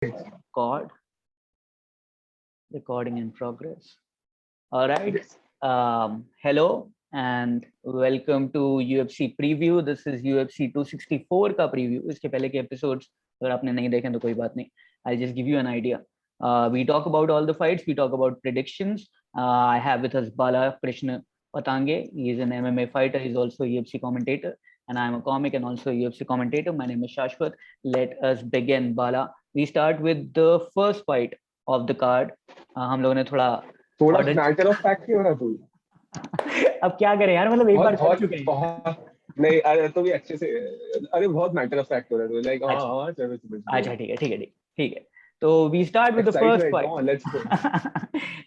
Record. Recording in progress. All right. Yes. Hello and welcome to UFC preview. This is UFC 264 का preview. इसके पहले के episodes अगर आपने नहीं देखे तो कोई बात नहीं. I'll just give you an idea. We talk about all the fights. We talk about predictions. I have with us Bala Krishna Patange. He is an MMA fighter. He's also a UFC commentator. And I'm a comic and also a UFC commentator. My name is Shashwat. Let us begin, Bala. We start with the first fight of the card. हम लोगों ने थोड़ा थोड़ा order matter of fact क्यों हो रहा तू? अब क्या करें यार, मतलब एक बहुत बार कर बहुत चुके हैं. बहुत नहीं, अरे तो भी अच्छे से, अरे बहुत मैटर ऑफ फैक्ट हो रहा है, लाइक हाँ अच्छा हाँ चलो चलो अच्छा, चलो, ठीक है ठीक है ठीक है. तो we start with the first excitement, fight. Come on let's go.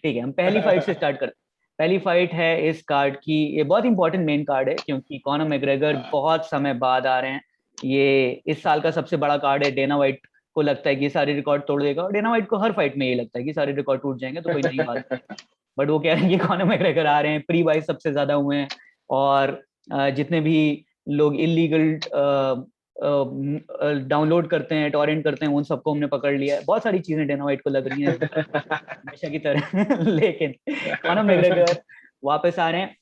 ठीक है, हम पहली फाइट से स्टार्ट करते हैं. पहली फाइट है इस कार्ड की. ये बहुत इंपॉर्टेंट मेन कार्ड है क्योंकि कॉनर मैग्रेगर बहुत समय बाद आ रहे हैं. ये इस साल का सबसे बड़ा कार्ड है. डेना वाइट को लगता है कि ये सारे रिकॉर्ड तोड़ देगा और डेना वाइट को हर फाइट में ये लगता है कि सारे रिकॉर्ड टूट जाएंगे तो कोई नई बात नहीं. बट वो कह रहे हैं कि कॉनर मैग्रेगर आ रहे हैं. प्री बाई सबसे ज्यादा हुए हैं और जितने भी लोग इलीगल डाउनलोड करते हैं, टॉरेंट करते हैं, उन सबको हमने पकड़ लिया है. बहुत सारी चीजें डेना वाइट को लग रही हैं हमेशा की तरह. लेकिन कॉनर मैग्रेगर वापस आ रहे हैं.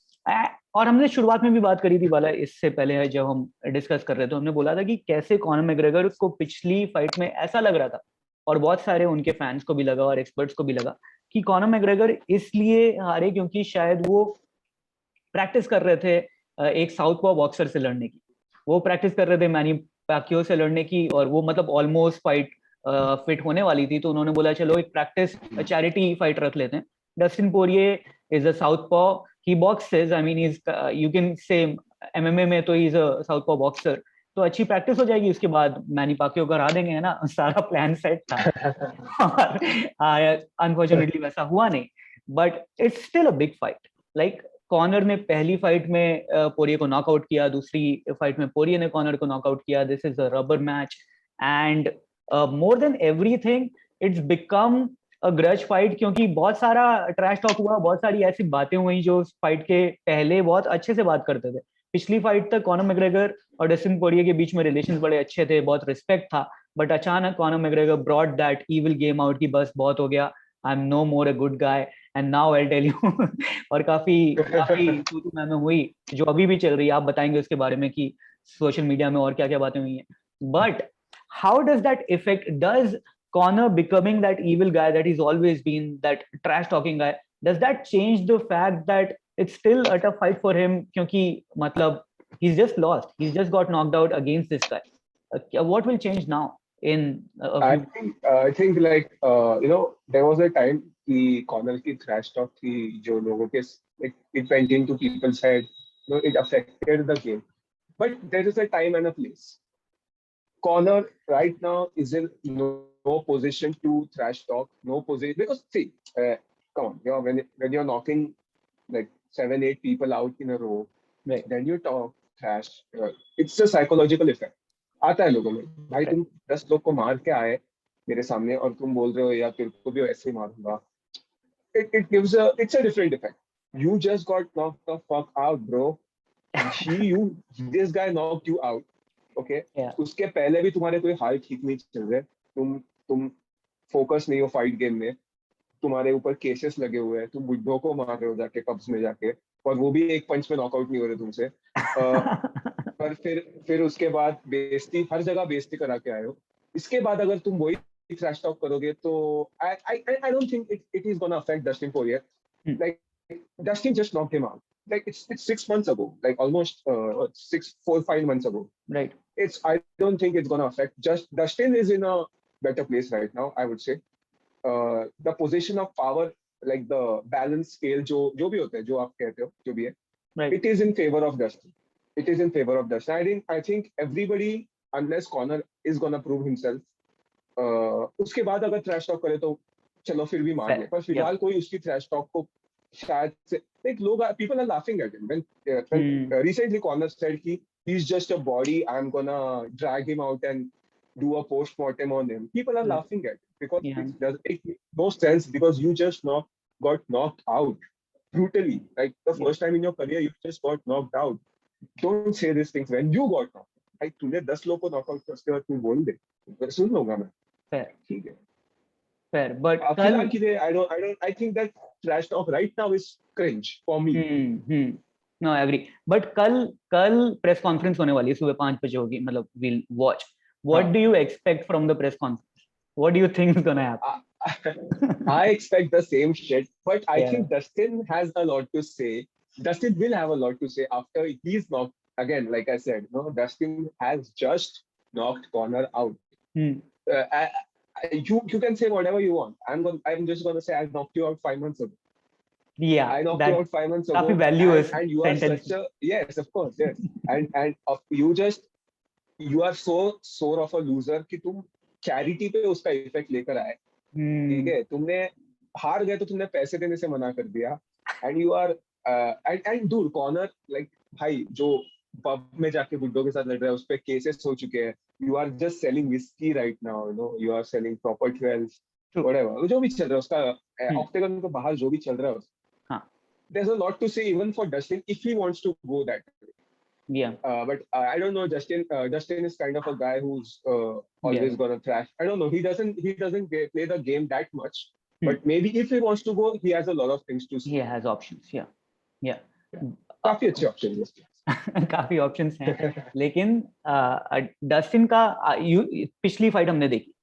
और हमने शुरुआत में भी बात करी थी वाला, इससे पहले जब हम डिस्कस कर रहे थे, हमने बोला था कि कैसे कॉनर मैग्रेगर को पिछली फाइट में ऐसा लग रहा था और बहुत सारे उनके फैंस को भी लगा और एक्सपर्ट्स को भी लगा कि कॉनर मैग्रेगर इसलिए हारे क्योंकि शायद वो प्रैक्टिस कर रहे थे एक साउथ पॉ बॉक्सर से लड़ने की. वो प्रैक्टिस कर रहे थे मैनी पैक्यो से लड़ने की और वो मतलब ऑलमोस्ट फाइट फिट होने वाली थी. तो उन्होंने बोला चलो एक प्रैक्टिस चैरिटी फाइट रख लेते हैं. Dustin Poirier is a southpaw. He boxes, I mean is, you can say MMA में तो is a southpaw boxer. तो अच्छी प्रैक्टिस हो जाएगी, उसके बाद मैनी पाकियो को हरा देंगे, है ना. सारा प्लान सेट था और अनफॉर्चुनेटली वैसा हुआ नहीं. But it's still a big fight. Like Conor ने पहली फाइट में पोरिये को नॉकआउट किया, दूसरी फाइट में पोरिये ने कॉनर को नॉकआउट किया. This is a rubber match and more than everything it's become a grudge fight क्योंकि बहुत सारा ट्रैश टॉक हुआ, बहुत सारी ऐसी बातें हुई जो फाइट के पहले बहुत अच्छे से बात करते थे. पिछली फाइट तक कॉनर मैग्रेगर और डस्टिन पोरिये के बीच में रिलेशन बड़े अच्छे थे, बहुत रिस्पेक्ट था. बट अचानक Conor McGregor brought that evil game out की बस बहुत हो गया, I am no more a good guy and now I tell you. और काफी काफी तू तू मैं हुई जो अभी भी चल रही है. आप बताएंगे उसके बारे में कि सोशल मीडिया में और क्या क्या बातें हुई हैं. But how does that effect, does Connor becoming that evil guy that he's always been, that trash talking guy, does that change the fact that it's still a tough fight for him क्योंकि मतलब he's just lost, he's just got knocked out against this guy. What will change now in a few? I think like you know there was a time कि Conor की trash talk थी जो लोगों के, like it went into people's head, you know, it affected the game, but there is a time and a place. Connor right now is in no position to thrash talk, no position, because see, come on, you know, when you're knocking like 7 8 people out in a row, Right. then you talk trash. It's a psychological effect. आता है लोगों में, भाई Right. तुम 10 लोग को मार के आए मेरे सामने और तुम बोल रहे हो या तेरे को भी ऐसे ही मारूंगा. It gives a, it's a different effect. You just got knocked the fuck out, bro. This guy knocked you out. Okay. Yeah. उसके पहले भी तुम्हारे कोई हाल ठीक नहीं चल रहे. तुम फोकस नहीं हो फाइट गेम में. तुम्हारे ऊपर केसेस लगे हुए हैं. तुम बुड्ढों को मार रहे हो जाके पब्स में जाके, और वो भी एक पंच में नॉकआउट नहीं हो रहे तुमसे. पर फिर उसके बाद बेइज्जती, हर जगह बेइज्जती करा के आए हो. इसके बाद अगर तुम वही trash talk करोगे तो I don't think it is gonna affect Dustin Poirier. Like Dustin just knocked him out. Like it's 6 months ago, like almost 5 months ago. Right. I don't think it's gonna affect. Just Dustin is in a better place right now, I would say. The position of power, like the balance scale, जो भी होता है, जो आप कहते हो, जो भी है, Right. it is in favor of Dustin. It is in favor of Dustin. I think everybody, unless Conor is gonna prove himself, उसके बाद अगर थ्रैश टॉक करे तो चलो फिर भी मान ले. पर फिलहाल कोई उसकी थ्रैश टॉक को शायद से, like लोग, people are laughing at him when recently Conor said कि he's just a body, I'm gonna drag him out and do a post-mortem on him. People are laughing at it because it doesn't make no sense, because you just got knocked out brutally. Like the first time in your career you just got knocked out. Don't say these things when you got knocked. Like तूने 10 लोगों को knockout करते वक्त तू बोल दे, सुन लूंगा मैं. fair, ठीक है. fair. But फिलहाल कल के लिए I think that trash talk right now is cringe for me. No agree. But कल प्रेस कॉन्फ्रेंस होने वाली है, सुबह 5 बजे होगी, मतलब we'll watch. What हाँ. do you expect from the press conference? What do you think is gonna happen? I expect the same shit, but I Yeah. think Dustin has a lot to say. Dustin will have a lot to say after he's knocked again. Like I said, no, Dustin has just knocked Connor out. Hmm. You can say whatever you want. I'm just gonna say I knocked you out 5 months ago. Yeah, I knocked you that out 5 months काफी ago, valuous and you are sentence. such a yes, of course, yes, and you are so sore of a loser कि तुम charity पे उसका effect लेकर आए. ठीक Hmm. है, तुमने हार गए तो तुमने पैसे देने से मना कर दिया. And you are and dude Conor like भाई जो पब में जाके गुड्डों के साथ लड़ रहा है उस पे केसेस हो चुके हैं. You are just selling whiskey right now, you know, you are selling proper 12 True. Whatever जो भी चल रहा है उसका ऑक्टेगन के बाहर जो भी चल रहा है. हाँ. There's a lot to say even for Dustin if he wants to go that way. Yeah. But I don't know. Dustin is kind of a guy who's always Yeah. gonna trash. I don't know. He doesn't play the game that much. Hmm. But maybe if he wants to go, he has a lot of things to say. He has options. Yeah. Yeah. काफी अच्छे options हैं. काफी options हैं, लेकिन Dustin का पिछली fight हमने देखी,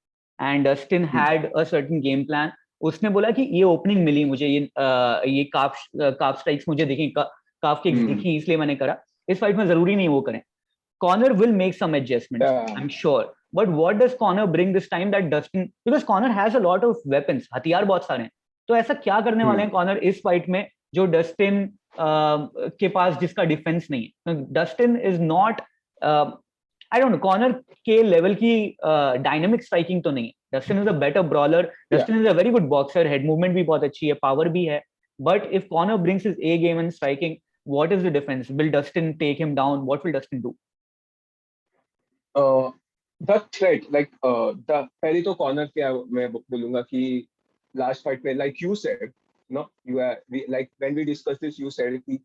and Dustin had a certain game plan. उसने बोला कि ये ओपनिंग मिली मुझे, ये काफ स्ट्राइक्स मुझे दिखी, काफ किक्स दिखी, इसलिए मैंने करा. इस फाइट में जरूरी नहीं वो करें. Conor will make some adjustments, I am sure. But what does Conor bring this time that Dustin, because Conor has a lot of weapons, हथियार बहुत सारे हैं. तो ऐसा क्या करने वाले हैं कॉर्नर इस फाइट में जो डस्टिन के पास, जिसका डिफेंस नहीं है. Dustin is not, I don't no, corner के लेवल की डायनामिक स्ट्राइकिंग तो नहीं है. Dustin is a better brawler, Dustin is a very good boxer, head movement भी बहुत अच्छी है, पावर भी है. But if corner brings his A game in striking, what is the difference? Will Dustin take him down? What will Dustin do? The threat, like the पहले तो corner क्या मैं बोलूंगा कि लास्ट फाइट में like you said, no, you are like when we discussed this, you said कि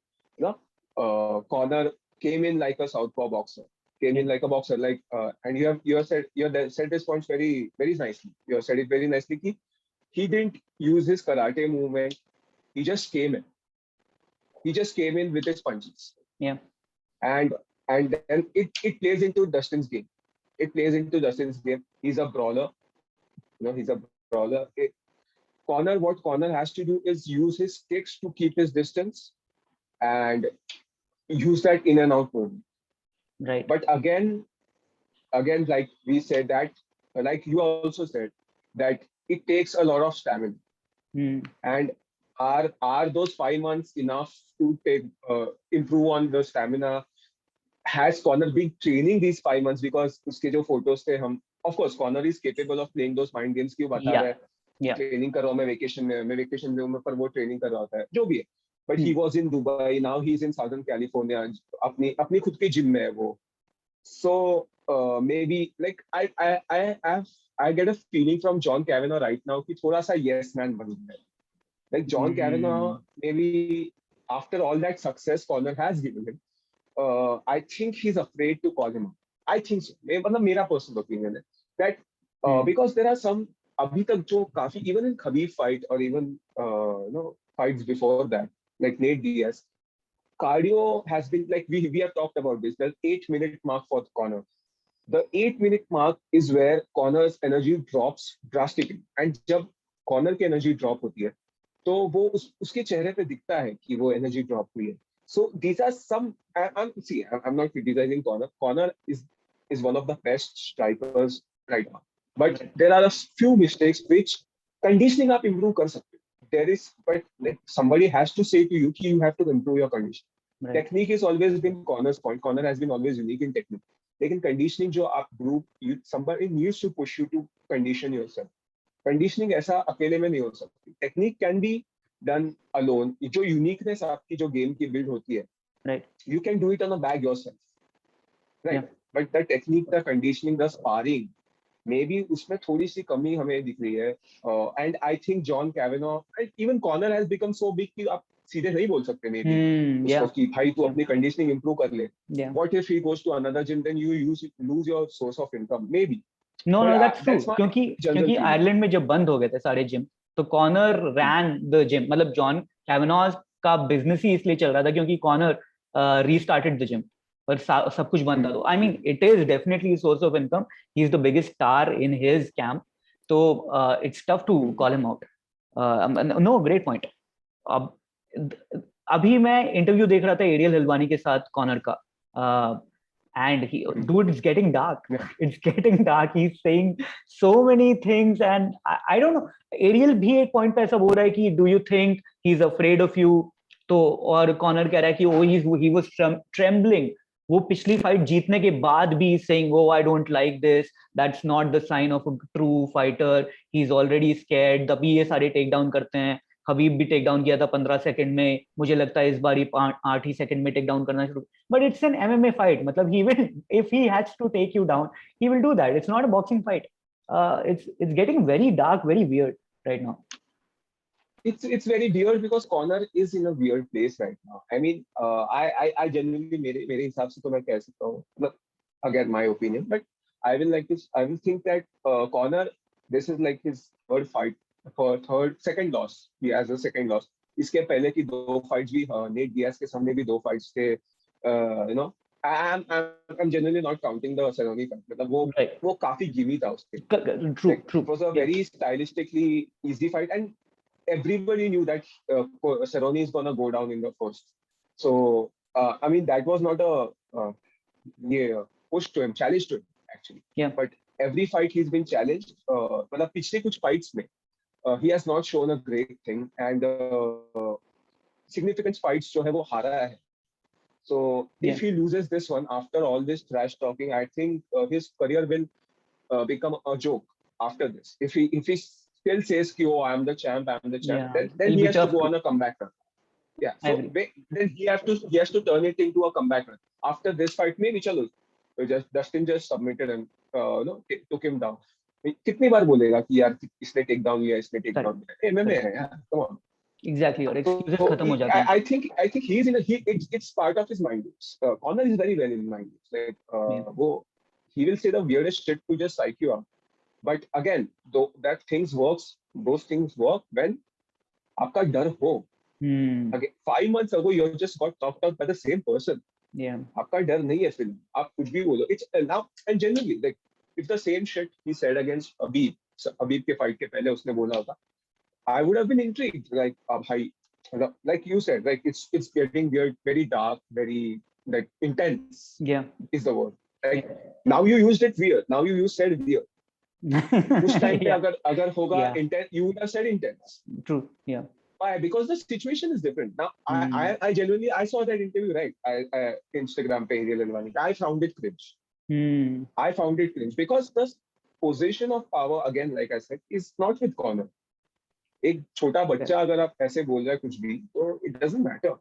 Connor came in like a southpaw boxer, came in like a boxer, like and you have said this points very very nicely. You have said it very nicely कि he didn't use his karate movement. He just came in. He just came in with his punches. Yeah. And then it plays into Dustin's game. It plays into Dustin's game. He's a brawler. You know, he's a brawler. What Connor has to do is use his kicks to keep his distance and use that in and out movement. Right. But again, like we said that, like you also said, that it takes a lot of stamina. And are those 5 months enough to improve on the stamina? Has Connor been training these 5 months? Because उसके जो photos थे हम, of course Connor is capable of playing those mind games कि वो बता रहा है training कर रहा हूँ मैं वेकेशन में पर वो ट्रेनिंग कर रहा होता है जो भी है. But he was in Dubai, now he's in Southern California, अपनी खुद की जिम में है वो. So maybe like I get a feeling from John Kavanagh right now कि थोड़ा सा yes man बन गया है. Like John Kavanagh, maybe after all that success Connor has given him, I think he's afraid to call him out. I think so. मतलब मेरा personal opinion है that because there are some अभी तक जो काफी even in Khabib fight or even fights before that like Nate Diaz, cardio has been like we have talked about this. The 8-minute mark for Connor. The 8-minute mark is where Connor's energy drops drastically. And जब Connor की energy drop होती है तो वो उसके चेहरे पे दिखता है कि वो energy drop हुई है. So these are some. I'm not criticizing Connor. Connor is one of the best strikers right now. But there are a few mistakes which conditioning आप improve कर सकते हो. There is, but like, somebody has to say to you कि you have to improve your condition. Right. Technique has always been Connor's point. Connor has been always unique in technique. लेकिन conditioning जो आप group, somebody needs to push you to condition yourself. Conditioning ऐसा अकेले में नहीं हो सकती. Technique can be done alone. जो uniqueness आपकी जो game की build होती है, right, you can do it on a bag yourself, right? Yeah. But the technique, the conditioning, the sparring, maybe उसमें थोड़ी सी कमी हमें दिख रही है. And I think John Kavanagh, even Connor has become so big कि आप सीधे नहीं बोल सकते maybe उसको कि भाई तू अपनी conditioning improve कर ले. What if he goes to another gym, then you lose your source of income? Maybe. No no, that's true, That's my क्योंकि general feeling. आयरलैंड में जब बंद हो गए थे सारे जिम, तो कॉनर रैन द जिम, मतलब जॉन कैवेनॉज का बिजनेस ही इसलिए चल रहा था क्योंकि कॉनर रीस्टार्टेड द जिम, और सब कुछ बंद था। तो I mean it is definitely source of income, he is the biggest star in his camp, तो it's tough to call him out. No, great point. अब अभी मैं इंटरव्यू देख रहा था एरियल हिलवानी के साथ कॉनर का, and he, dude, it's getting dark. Yeah. It's getting dark. He's saying so many things, and I don't know. Ariel भी एक point पे ऐसा बोल रहा है कि do you think he's afraid of you? तो और कॉनर कह रहा है कि oh he was trembling. वो पिछली फाइट जीतने के बाद भी saying oh I don't like this. That's not the sign of a true fighter. He's already scared. तभी ये सारे टेक डाउन करते हैं। हबीब भी टेक डाउन किया था 15 सेकंड में, मुझे लगता है इस बार ही 8 ही सेकंड में टेक डाउन करना शुरू। But it's an MMA fight, मतलब he will, if he has to take you down, he will do that. It's not a boxing fight. It's getting very dark, very weird right now. It's very weird because Connor is in a weird place right now. I mean, I genuinely मेरे हिसाब से तो मैं कह सकता हूँ, मतलब again my opinion, but I will think that Connor, this is like his third fight, second loss. He has a second loss. इसके पहले की 2 fights भी, नेट डियाज के सामने भी 2 fights थे, you know. I'm genuinely not counting the Cerrone fight. मतलब वो काफी gimme था उसके. True, like, true. It was a very stylistically easy fight, and everybody knew that Cerrone is gonna go down in the first. So I mean that was not a push to him, challenge to him actually. Yeah. But every fight he's been challenged. मतलब पिछले कुछ fights में he has not shown a great thing, and significant fights जो है वो हारा है. So if he loses this one after all this trash talking, I think his career will become a joke after this. If he still says कि oh I'm the champ, then he has to go on a comeback run. Yeah. So then he has to turn it into a comeback run. After this fight, maybe चलो, Dustin just submitted and took him down. कितनी बार बोलेगा कि यार इसने take down लिया, इसने take down लिया, MMA है यार, come on. Exactly, और excuses खत्म हो जाते हैं. I think he's in it's part of his mind games. Connor is very well in mind games. Like he will say the weirdest shit to just psych you out. But again, though those things work when आपका डर हो. Again, 5 months ago you just got knocked out by the same person. Yeah. आपका डर नहीं है film, आप कुछ भी बोलो. It's now, and genuinely like if the same shit he said against Habib के fight के पहले उसने बोला होता, I would have been intrigued. Like like you said, like it's getting weird, very dark, very like intense. Yeah, is the word. Like now you used it weird. Now you said weird. उस time पे अगर होगा intense, you would have said intense. True. Yeah. Why? Because the situation is different. Now I genuinely, I saw that interview, right? I Instagram पे Ariel Helwani. I found it cringe. I found it cringe because the position of power, again, like I said, is not with Connor. एक छोटा बच्चा अगर आप ऐसे बोल रहा है कुछ भी, तो it doesn't matter.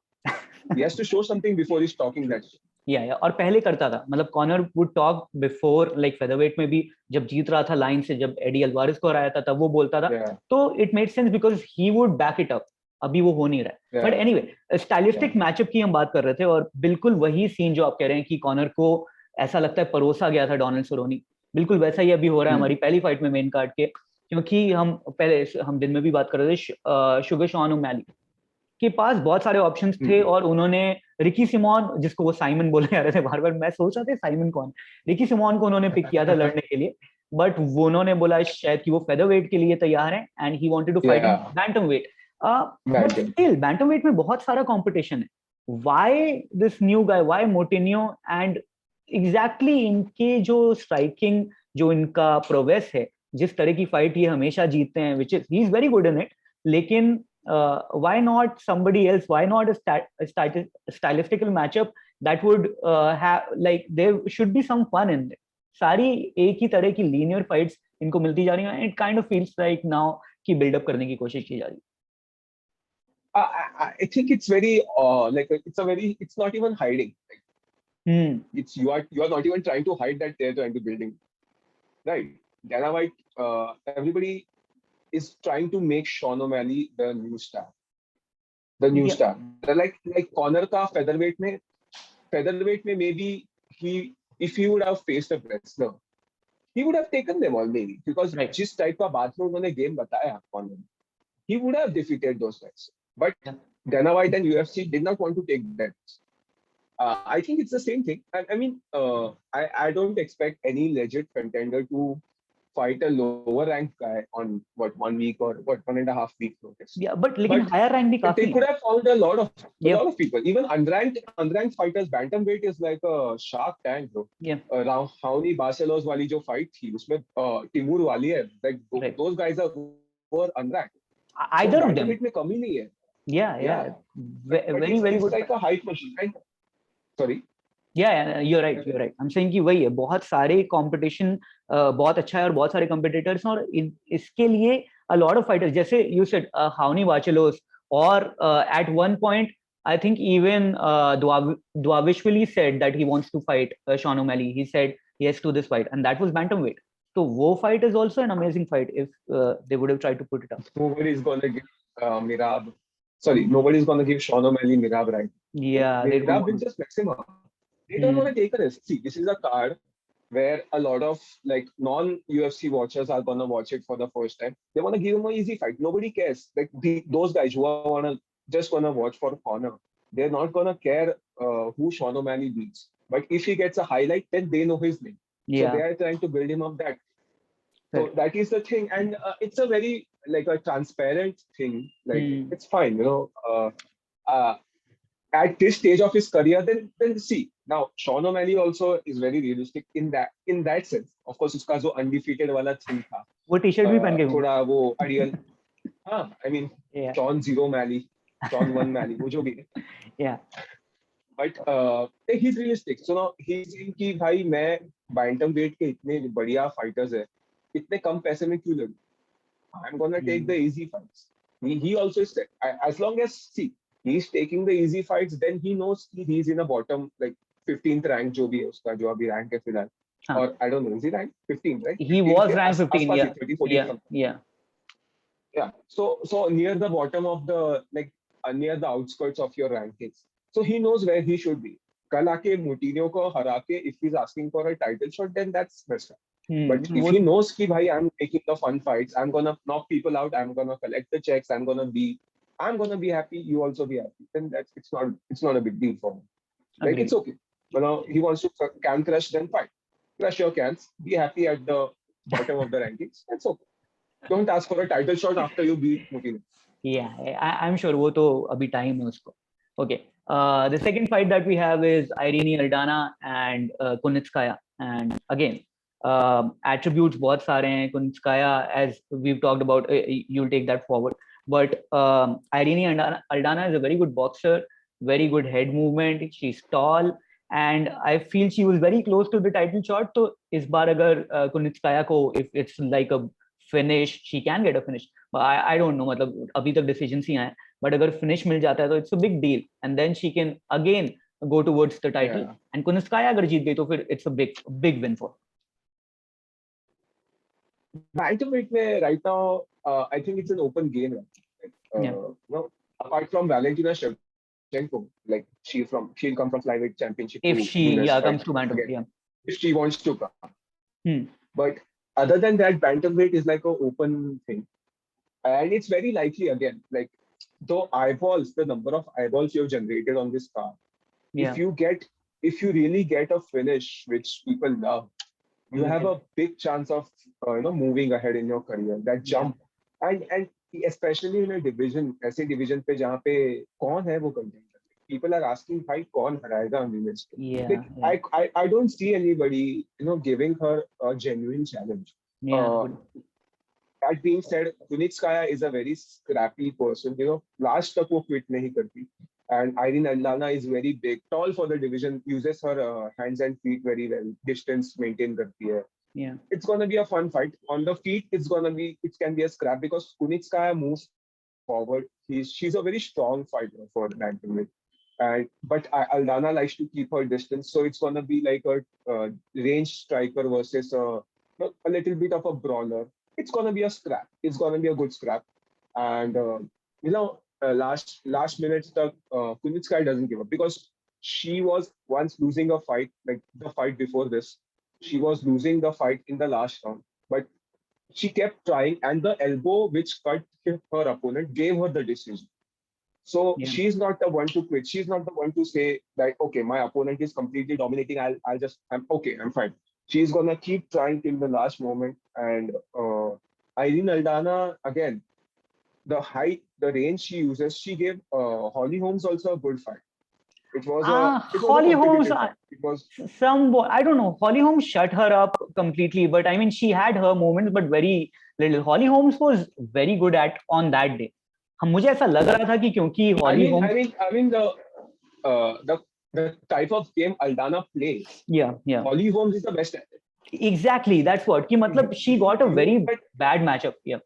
He has to show something before he's talking that shit. Yeah, और पहले करता था, मतलब Conor would talk before, like featherweight में भी जब जीत रहा था लाइन से, जब एडी अल्वारेस को हराया था तब वो बोलता था. तो it made sense because he would back it up. अभी वो हो नहीं रहा है. बट एनीवे, स्टाइलिस्टिक मैचअप की हम बात कर रहे थे, और बिल्कुल वही सीन जो आप कह रहे हैं कि कॉनर को ऐसा लगता है परोसा गया था डोनाल्ड सेरोनी, बिल्कुल वैसा ही अभी हो रहा है हमारी पहली फाइट में मेन कार्ड के. क्योंकि हम दिन में भी बात कर रहे थे, शुगर शॉन ओमैली के पास बहुत सारे ऑप्शंस थे, और उन्होंने रिकी सिमोन, जिसको वो साइमन बोलने आ रहे थे बार बार, मैं सोच रहा था साइमन कौन, रिकी सिमोन को उन्होंने पिक किया था लड़ने के लिए, बट वो उन्होंने बोला शायद कि वो फेदरवेट के लिए तैयार है, and he wanted to fight in bantamweight. But still bantamweight में बहुत सारा कंपटीशन है. Why this new guy, why Moutinho, and exactly इनके जो स्ट्राइकिंग, जो इनका प्रोग्रेस है, जिस तरह की फाइट ये हमेशा जीतते हैं, which is he is very good in it, लेकिन why not somebody else? Why not a stylistical matchup that would have, like, there should be some fun in it. सारी एक ही तरह की linear fights इनको मिलती जा रही हैं, and it kind of feels like now कि build up करने की कोशिश की जा रही है. I think it's very like it's not even hiding. Like, it's you are not even trying to hide that they're trying to building. Right. Dana White, everybody is trying to make Sean O'Malley the new star. The new star. Like Connor का featherweight में maybe if he would have faced a wrestler, he would have taken them all maybe, because Right. जिस type का बात में उन्होंने game बताया Conor, he would have defeated those guys. But Yeah. Dana White and UFC did not want to take that. I think it's the same thing. I mean, I don't expect any legit contender to fight a lower ranked guy on what 1 week or what 1.5 week notice. Yeah, but लेकिन But higher rank भी But they काफी could है. have found a lot Yep. of people. Even unranked fighters. Bantamweight is like a shark tank, bro. Yeah. Raoni Barcelos वाली जो fight थी, उसमें Timur वाली है. Like Right. those guys were unranked. Either so of them. Bantamweight में कमी नहीं है. Yeah. But Very he's good. like a hype machine. And, sorry. Yeah, you're right. I'm saying कि वही है, बहुत सारे competition बहुत अच्छा है और बहुत सारे competitors हैं, और इसके लिए a lot of fighters, जैसे you said Raoni Barcelos, or at one point I think even Dvalishvili said that he wants to fight Sean O'Malley. He said yes to this fight, and that was bantamweight. So वो fight is also an amazing fight if they would have tried to put it up. Nobody's gonna give Mirab. Sorry, nobody's gonna give Sean O'Malley Mirab right. Yeah, they don't Mirab will want. just mix him up. They don't want to take a risk. See, this is a card where a lot of like non-UFC watchers are gonna watch it for the first time. They want to give him an easy fight. Nobody cares. Like those guys who are just gonna watch for Conor, they're not gonna care who Sean O'Malley beats. But if he gets a highlight, then they know his name. Yeah. So they are trying to build him up that. So Right. that is the thing, and it's a very like a transparent thing. Like it's fine, you know. At this stage of his career, then see. Now Sean O'Malley also is very realistic in that sense. Of course, उसका जो undefeated वाला thing था. वो T-shirt भी पहन के थोड़ा वो ideal. हाँ, I mean, Yeah. Sean Zero Malley, Sean One Malley, वो जो भी है. Yeah. But he's realistic. So now he's saying कि भाई मैं bantamweight के इतने बढ़िया fighters है, इतने कम पैसे में क्यों लड़ूं? I'm gonna take the easy fights. He also said, as long as he's taking the easy fights, then he knows he's in a bottom like 15th rank जो भी है उसका जो अभी rank है फिलहाल. Or I don't know, is he ranked 15th, right? He was ranked 15, yeah. 30, 40 Yeah. Yeah. So near the bottom of the like near the outskirts of your rankings. So he knows where he should be. कल आके Moutinho को हरा के if he's asking for a title shot, then that's messed up. But if he knows कि भाई I'm taking the fun fights, I'm gonna knock people out, I'm gonna collect the checks, I'm gonna be happy, you also be happy. Then it's not a big deal for him. Like it's okay. But now he wants to can crush, then fine. Crush your cans, be happy at the bottom of the rankings. That's okay. Don't ask for a title shot after you beat Moutinho. Yeah, I'm sure वो तो अभी time है उसको. Okay. The second fight that we have is Irene Aldana and Kunitskaya, and again attributes बहुत सारे हैं. Kunitskaya, as we've talked about, you'll take that forward. But Irene Aldana is a very good boxer, very good head movement. She's tall, and I feel she was very close to the title shot. So इस बार अगर Kunitskaya को, if it's like a finish, she can get a finish. But I don't know. मतलब अभी तक decisions ही आए. But अगर finish मिल जाता है तो it's a big deal, and then she can again go towards the title. Yeah. And Kunitskaya अगर जीत गई तो फिर it's a big win for her. Bantamweight में right now, I think it's an open game. Yeah. No, apart from Valentina Shevchenko, like she'll come from flyweight championship. If she comes to bantamweight, yeah. If she wants to come. Hmm. But other than that, bantamweight is like an open thing, and it's very likely again. Like the eyeballs, the number of eyeballs you have generated on this card. Yeah. If you really get a finish which people love, you have a big chance of moving ahead in your career. That jump, and especially in a division, ऐसे division पे जहाँ पे कौन है वो contender? People are asking, भाई कौन हराएगा women's? Yeah. I don't see anybody giving her a genuine challenge. Yeah. That being said, Kunitskaya is a very scrappy person. Last तक वो quit नहीं करती. And Irene Aldana is very big, tall for the division, uses her hands and feet very well, distance maintain करती है. Yeah. It's gonna be a fun fight. On the feet, it can be a scrap because Kunitskaya moves forward. She's a very strong fighter for bantamweight. But Aldana likes to keep her distance, so it's gonna be like a range striker versus a little bit of a brawler. It's gonna be a scrap. It's gonna be a good scrap, and last minute Kunitskaya doesn't give up because she was once losing a fight, like the fight before this. she was losing the fight in the last round, but she kept trying, and the elbow which cut her opponent gave her the decision. So Yeah. she's not the one to quit. She's not the one to say that, okay, my opponent is completely dominating. I'm okay. I'm fine. She's gonna keep trying till the last moment. And Irene Aldana, again, the height, the range she uses, she gave Holly Holmes also a good fight. It was a Holly Holmes, competitive fight. It was I don't know. Holly Holmes shut her up completely, but I mean, she had her moments, but very little. Holly Holmes was very good at on that day. मुझे ऐसा लग रहा था कि क्योंकि हॉली Holmes I mean the type of game Aldana plays. yeah Holly Holmes is the best at it. exactly, that's what कि मतलब she got a very bad matchup. Yeah.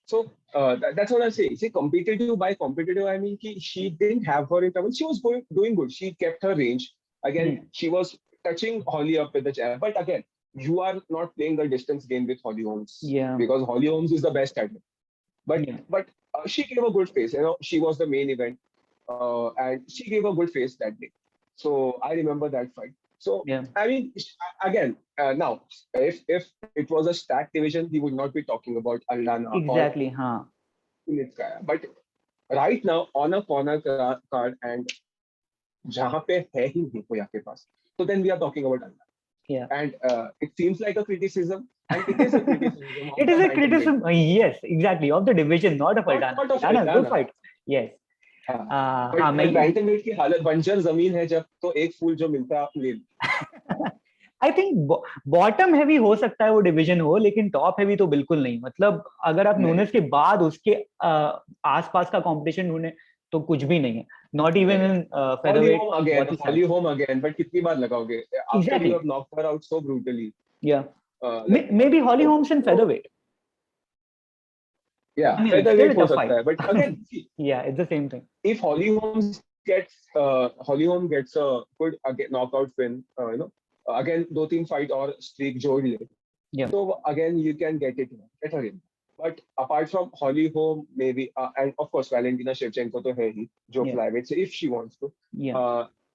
So that's what I'm saying. See, competitive by competitive, I mean, she didn't have her in trouble. She was doing good. She kept her range. Again, she was touching Holly up with the jab. But again, you are not playing the distance game with Holly Holmes. Yeah. Because Holly Holmes is the best at it. But Yeah. but she gave a good face. You know, she was the main event, and she gave a good face that day. So I remember that fight. So Yeah. I mean, again, now if it was a stacked division, we would not be talking about Aldana exactly, or Kunitskaya. But right now on a corner card and जहाँ पे है ही नहीं कोई आपके पास, so then we are talking about Aldana. Yeah. And it seems like a criticism, and it is a criticism. It is a criticism, yes, exactly, of the division, not of Aldana. Not of Aldana, good Aldana. fight. Yes. But bantamweight की हालत बंजर जमीन है जब, तो एक फूल जो मिलता है आप ले लो. आई थिंक बॉटम हैवी हो सकता है वो डिवीजन हो, लेकिन टॉप हैवी तो बिल्कुल नहीं. मतलब अगर आप नूनेस के बाद उसके आसपास का कंपटीशन ढूंढे तो कुछ भी नहीं है. Not even in featherweight. Holly Holm again, but कितनी बार लगाओगे? After you have knocked her out so brutally. Yeah. Maybe Holly Holmes in featherweight. Yeah, featherweight हो सकता है, but again, yeah, it's the same thing. If Holly Holmes gets a good knockout win, again 2-3 fight और streak जोड़ ले, so again you can get her in. But apart from Holly Holm, maybe and of course Valentina Shevchenko तो है ही जो flyweight, so if she wants to,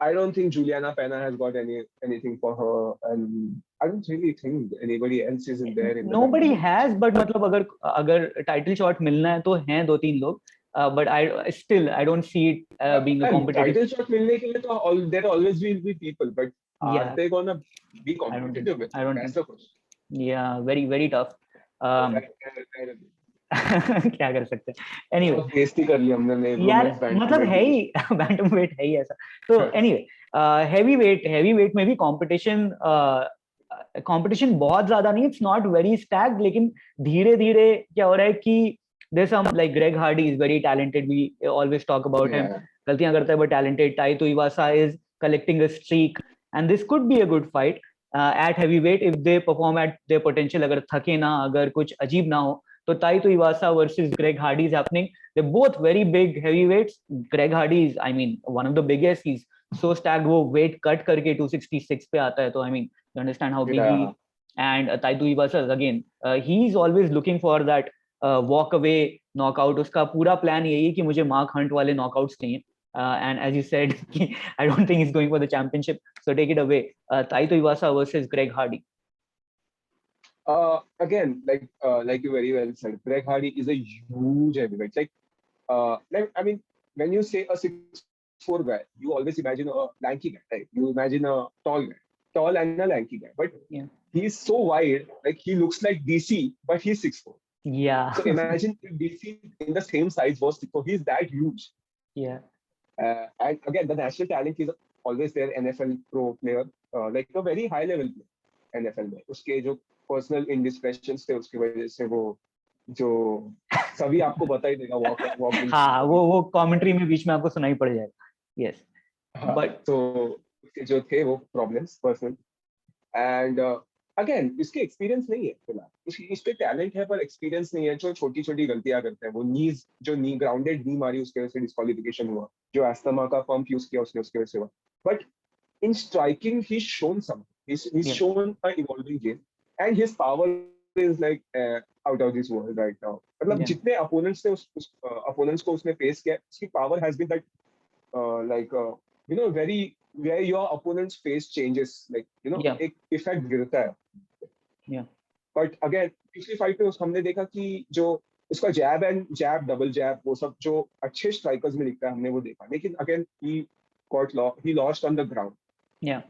I don't think Juliana Pena has got anything for her, and I don't really think anybody else is in there. Nobody has, but मतलब अगर title shot मिलना है तो हैं 2-3 लोग. But I don't see it being a competitive. Title shot मिलने के लिए तो there always will be people, but are they gonna be competitive with? I don't That's think. the question. Yeah, very very tough. क्या कर सकते हैं. Anyway, बेइज्जती कर ली हमने. यार मतलब है ही बैंटम वेट है ही ऐसा. तो anyway, हैवी वेट में भी कंपटीशन बहुत ज्यादा नहीं. इट्स नॉट वेरी स्टैक्ड, लेकिन धीरे धीरे क्या हो रहा है कि there's some like Greg Hardy is very talented. We always talk about him. गलतियां करता है but talented. Taito Iwasa is collecting a streak, and this could be a good fight at heavyweight if they perform at their potential. अगर थके ना, अगर कुछ अजीब ना हो, तो Taito Iwasa versus Greg Hardy is happening. They're both very big heavyweights. Greg Hardy is, I mean, one of the biggest. He's so stacked. वो weight cut करके 266 पे आता है. तो I mean, you understand how big he. And Taito Iwasa again, he's always looking for that walk away knockout. उसका पूरा plan यही है कि मुझे मार्क हंट वाले नॉकआउट्स चाहिए. And as you said, I don't think he's going for the championship. So take it away. Taito Iwasa versus Greg Hardy. Again, like you very well said, Greg Hardy is a huge heavyweight. Like I mean, when you say a 6'4" guy, you always imagine a lanky guy, right? You imagine a tall and a lanky guy. But he's so wide, like he looks like DC, but he's 6'4". Yeah. So imagine if DC in the same size was, so he's that huge. Yeah. And again, the natural talent is always there. NFL pro player, like a very high level player. NFL में उसके जो personal indiscretions थे उसकी वजह से वो जो सभी आपको बता ही देगा walk. हाँ, वो commentary में बीच में आपको सुनाई पड़ जाएगा. Yes. But so उसके जो थे वो problems personal, and अगेन इसके एक्सपीरियंस नहीं है फिलहाल. इस पे टैलेंट है पर एक्सपीरियंस नहीं है. जो छोटी छोटी गलतियां करते हैं, वो नी ग्राउंडेड नी मारी उसके वजह से डिस्क्वालिफिकेशन हुआ. जो एस्थमा का पंप यूज किया उसने उसके वजह से हुआ. But in striking he shown something. He shown a evolving game, and his power is like out of this world right now. मतलब जितने अपोनेंट्स ने अपोनेंट्स को उसने फेस किया, उसकी power has been that like very where your opponent's face changes, like Yeah. एक effect गिरता है. Yeah. बट अगेन पिछली फाइट में हमने देखा कि जो उसका जैब एंड जैब डबल जैब वो सब जो अच्छे स्ट्राइकर्स में दिखता है हमने वो देखा, लेकिन again he lost on the ground. Yeah.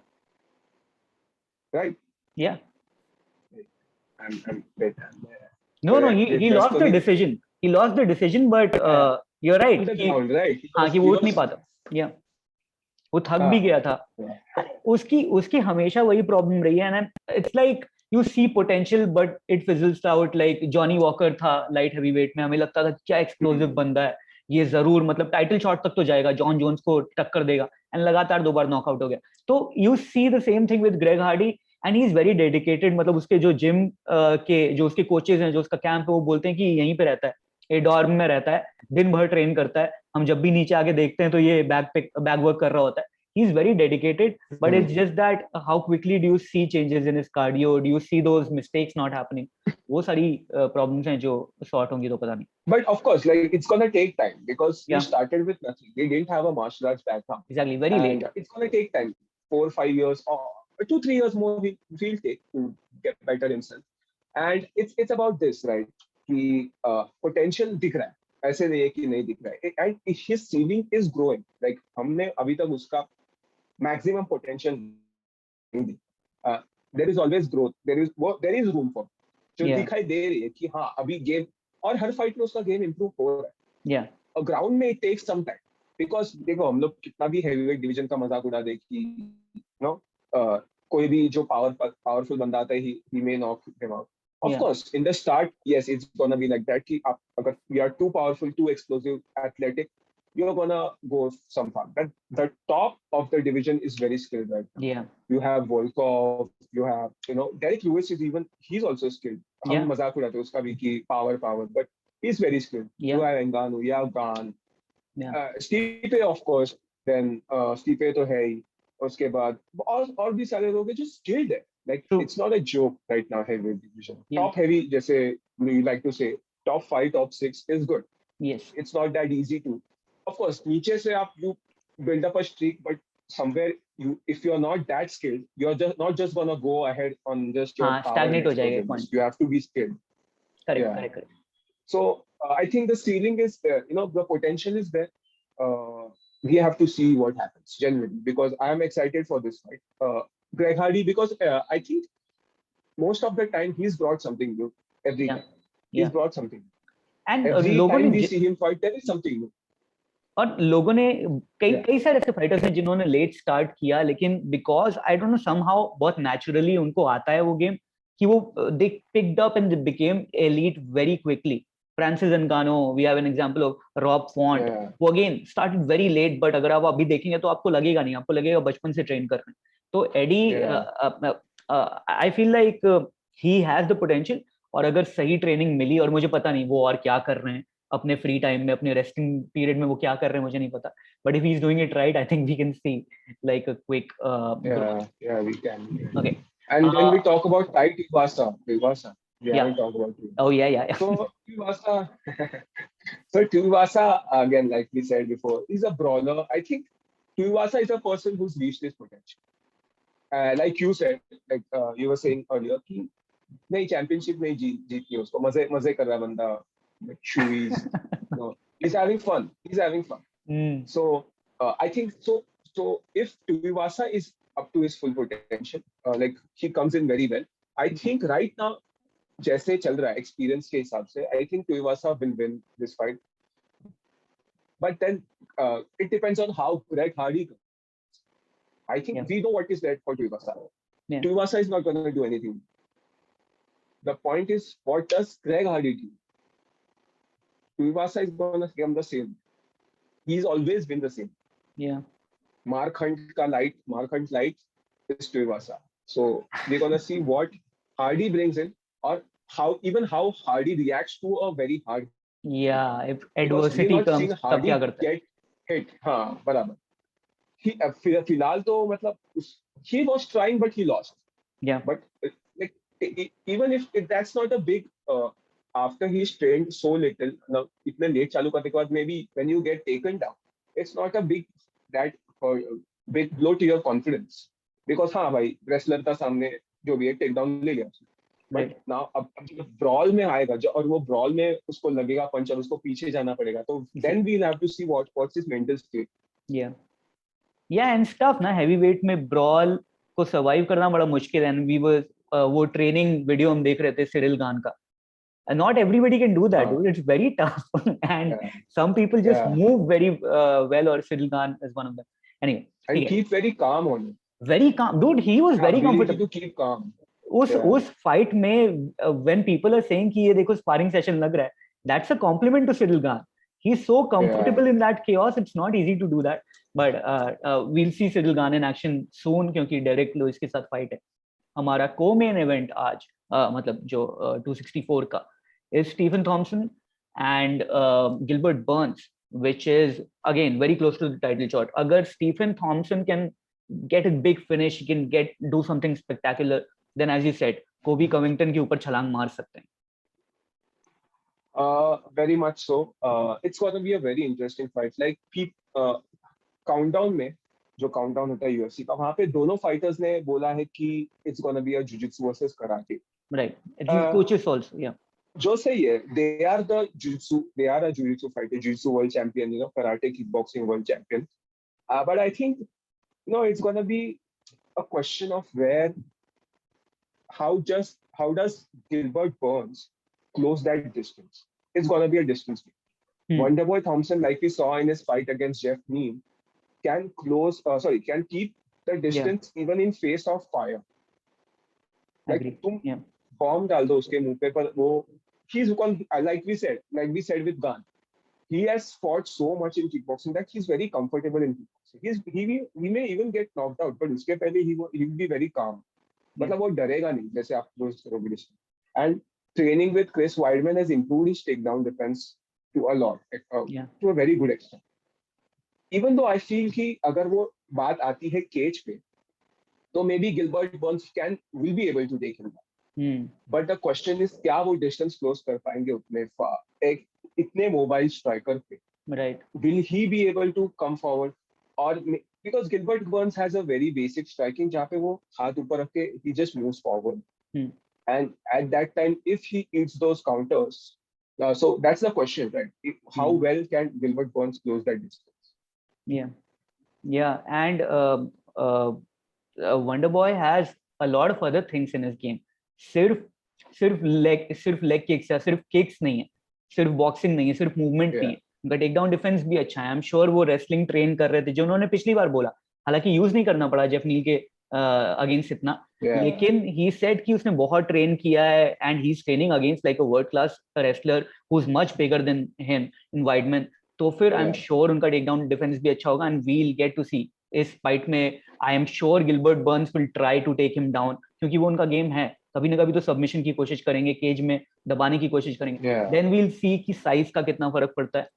Right? Yeah. I'm No, he lost the decision. He lost the decision, but you're right. On the ground, right? हाँ, कि वो उठ नहीं पाता. Yeah. वो थक भी गया था. उसकी हमेशा वही प्रॉब्लम रही है ना. It's like you see potential, but it fizzles out. Like Johnny walker था लाइट हेवीवेट में, हमें लगता था क्या एक्सप्लोसिव बंदा है, ये जरूर मतलब टाइटल शॉट तक तो जाएगा, जॉन जोन्स को टक्कर देगा, एंड लगातार 2 बार नॉकआउट हो गया. तो you see the same thing with Greg Hardy, and he is very dedicated. मतलब उसके जो जिम के जो उसके कोचेज हैं, जो उसका कैंप है, वो बोलते हैं कि यहीं पे रहता है, ये डॉर्म में रहता है, दिन भर ट्रेन करता है. हम जब भी नीचे आके देखते हैं तो ये बैक वर्क कर रहा होता है. He is very dedicated, but it's just that how quickly do you see changes in his cardio? Do you see those mistakes not happening? वो सारी problems हैं जो sort होंगी तो पता नहीं. But of course, like it's gonna take time because he Yeah. started with nothing. He didn't have a martial arts background. Exactly, very And late. it's gonna take time, 4-5 years or 2-3 years more. He'll take to get better himself. And it's about this, right? कि potential दिख रहा है, ऐसे नहीं है कि नहीं दिख रहा है. And his ceiling is growing. Like हमने अभी तक उसका maximum potential नहीं देखा. There is always growth. There is room for. जो Yeah. दिखाई दे रही है कि हाँ अभी गेम, और हर फाइट में उसका गेम इंप्रूव हो रहा है. Yeah. और ग्राउंड में it takes some time, because देखो हम लोग कितना भी हेवीवेट डिवीजन का मजाक उड़ा दे कि कोई भी जो पावरफुल बंदा आता है he may knock him out. Of Yeah. course, in the start, yes, it's gonna be like that. कि आप अगर you are too powerful, too explosive, athletic, you're gonna go some far. But the top of the division is very skilled right now. Yeah. You have Volkov, you have Derek Lewis is even, he's also skilled. Yeah. हम मजाक उड़ाते हैं उसका भी कि power, but he's very skilled. Yeah. You have Ngannou, you have Gane. Yeah. Stipe of course, then Stipe तो है ही. उसके बाद और भी सारे लोग हैं जो skilled है. Like True. it's not a joke right now, heavyweight division. Yeah. Top heavy, जैसे you like to say, top 5, top 6 is good. Yes. It's not that easy to. Of course, नीचे से आप you build up a streak, but somewhere if you're not that skilled, you're not just gonna go ahead on just your power. Stagnate हो जाएगा एक point. You have to be skilled. Correct. So I think the ceiling is there. The potential is there. We have to see what happens genuinely, because I am excited for this fight. Greg Hardy, because I think most of the time he's brought something new every time. He's brought something. And every time we see him fight, there is something new. और लोगों ने कई सारे ऐसे fighters हैं जिन्होंने late start किया, लेकिन because I don't know somehow बहुत नेचुरली उनको आता है वो गेम, कि वो they picked up and became elite very quickly. Francis Ngannou, we have an example of Rob Font, वो again started very late, but अगर आप अभी देखेंगे तो आपको लगेगा नहीं, आपको लगेगा बचपन से ट्रेन कर रहे हैं. तो Eddie, I feel like he has the potential, और अगर सही ट्रेनिंग मिली, और मुझे पता नहीं वो और क्या कर रहे हैं अपने फ्री टाइम में, अपने रेस्टिंग पीरियड में वो क्या कर रहे हैं मुझे नहीं पता, but if he is doing it right, I think we can see like a quick we can. Okay. And then we talk about Tai Tuivasa. We haven't talked about him. Oh yeah. So Tuivasa, again, like we said before, he's a brawler. I think Tuivasa is a person who's reached his potential. Like you said, like you were saying earlier, कि नहीं championship नहीं जीतनी उसको, मजे कर रहा है बंदा, shoes, he's having fun. So I think so if Tuivasa is up to his full potential, like he comes in very well, I think right now जैसे चल रहा है एक्सपीरियंस के हिसाब से, I think Tuivasa will win this fight. But then it depends on how Greg Hardy comes. I think we know what is there for Tuivasa. Tuivasa is not going to do anything. The point is, what does Greg Hardy do? Tuivasa is going to become the same. He's always been the same. Yeah. Mark Hunt's light is Tuivasa. So we're going to see what Hardy brings in, or how Hardy reacts to a very hard. Yeah, if adversity comes, तब क्या करता है? Get hit. हाँ, बराबर. फिलहाल तो मतलब he was trying but he lost. Yeah. But like even if that's not a big after he's trained so little, now इतने late चालू करने के बाद, maybe when you get taken down, it's not a big that blow to your confidence. Because हाँ भाई wrestler था सामने जो भी है टेक डाउन ले लिया उसने. But Right. नाउ अब जब ब्रॉल में आएगा जो और वो ब्रॉल में उसको लगेगा पंच और उसको पीछे जाना पड़ेगा तो then we have to see what's his mental state. Yeah. Yeah, and stuff ना heavyweight में brawl को survive करना बड़ा मुश्किल है. And we were वो training video हम देख रहे थे सिरिल गान का. And not everybody can do that, dude. It's very tough. And some people just move very well, or Cyril Khan is one of them. Anyway. And keep very calm on it. Very calm. Dude, he was very comfortable. To keep calm. उस fight में when people are saying कि ये देखो sparring session लग रहा है, that's a compliment to Cyril Khan. He's so comfortable in that chaos. It's not easy to do that. But we'll see Cyril Khan in action soon क्योंकि Derek Lewis के साथ fight है. हमारा co-main event आज मतलब जो 264 का is Stephen Thompson and Gilbert Burns, which is again very close to the title shot. अगर Stephen Thompson can get a big finish, he can do something spectacular, then as you said, Kobe Covington के ऊपर छलांग मार सकते हैं. Very much so. It's going to be a very interesting fight. Like countdown में जो countdown होता है यूएफसी का वहां पे दोनों फाइटर्स ने बोला है कि it's gonna be a jujitsu versus karate. Right. Coaches also या जो सही है. They are a jujitsu fighter, jujitsu world champion, karate kickboxing world champion. But I think it's gonna be a question of where how does Gilbert Burns close that distance. It's gonna be a distance game. Wonderboy Thompson, like we saw in his fight against Jeff Neal, can keep the distance even in face of fire. Like तुम bomb डाल दो उसके मुंह पे पर वो like we said with Gunn, he has fought so much in kickboxing that he's very comfortable in kickboxing. He may even get knocked out, but उसके पहले he will be very calm. मतलब वो डरेगा नहीं जैसे आप close करोगे. And training with Chris Weidman has improved his takedown defense to a lot, to a very good extent. Even though I feel कि अगर वो बात आती है केज पे, तो maybe Gilbert Burns will be able to take him down. But the question is क्या वो distance close कर पाएंगे उतने एक इतने mobile striker पे? Right. Will he be able to come forward? Or because Gilbert Burns has a very basic striking जहाँ पे वो हाथ ऊपर रख के he just moves forward. And at that time, if he eats those counters, so that's the question, right? How well can Gilbert Burns close that distance? Yeah, and Wonderboy has a lot of other things in his game. सिर्फ leg kicks है, सिर्फ kicks नहीं है, सिर्फ boxing नहीं है, सिर्फ movement नहीं है. उनका टेकडाउन डिफेंस भी अच्छा है. आई एम श्योर वो रेसलिंग ट्रेन कर रहे थे जो उन्होंने पिछली बार बोला. हालांकि यूज नहीं करना पड़ा जेफ नील के अगेंस्ट इतना, लेकिन ही सेड कि उसने बहुत ट्रेन किया है and he is training against like a world class wrestler who is much bigger than him in Weidman. तो फिर आई एम श्योर उनका टेकडाउन डिफेंस भी अच्छा होगा and we will get to see इस फाइट में. I am sure Gilbert Burns will try to take him down क्योंकि वो उनका गेम है. कभी ना कभी तो सबमिशन की कोशिश करेंगे, केज में दबाने की कोशिश करेंगे. देन वी विल सी कि साइज का कितना फर्क पड़ता है.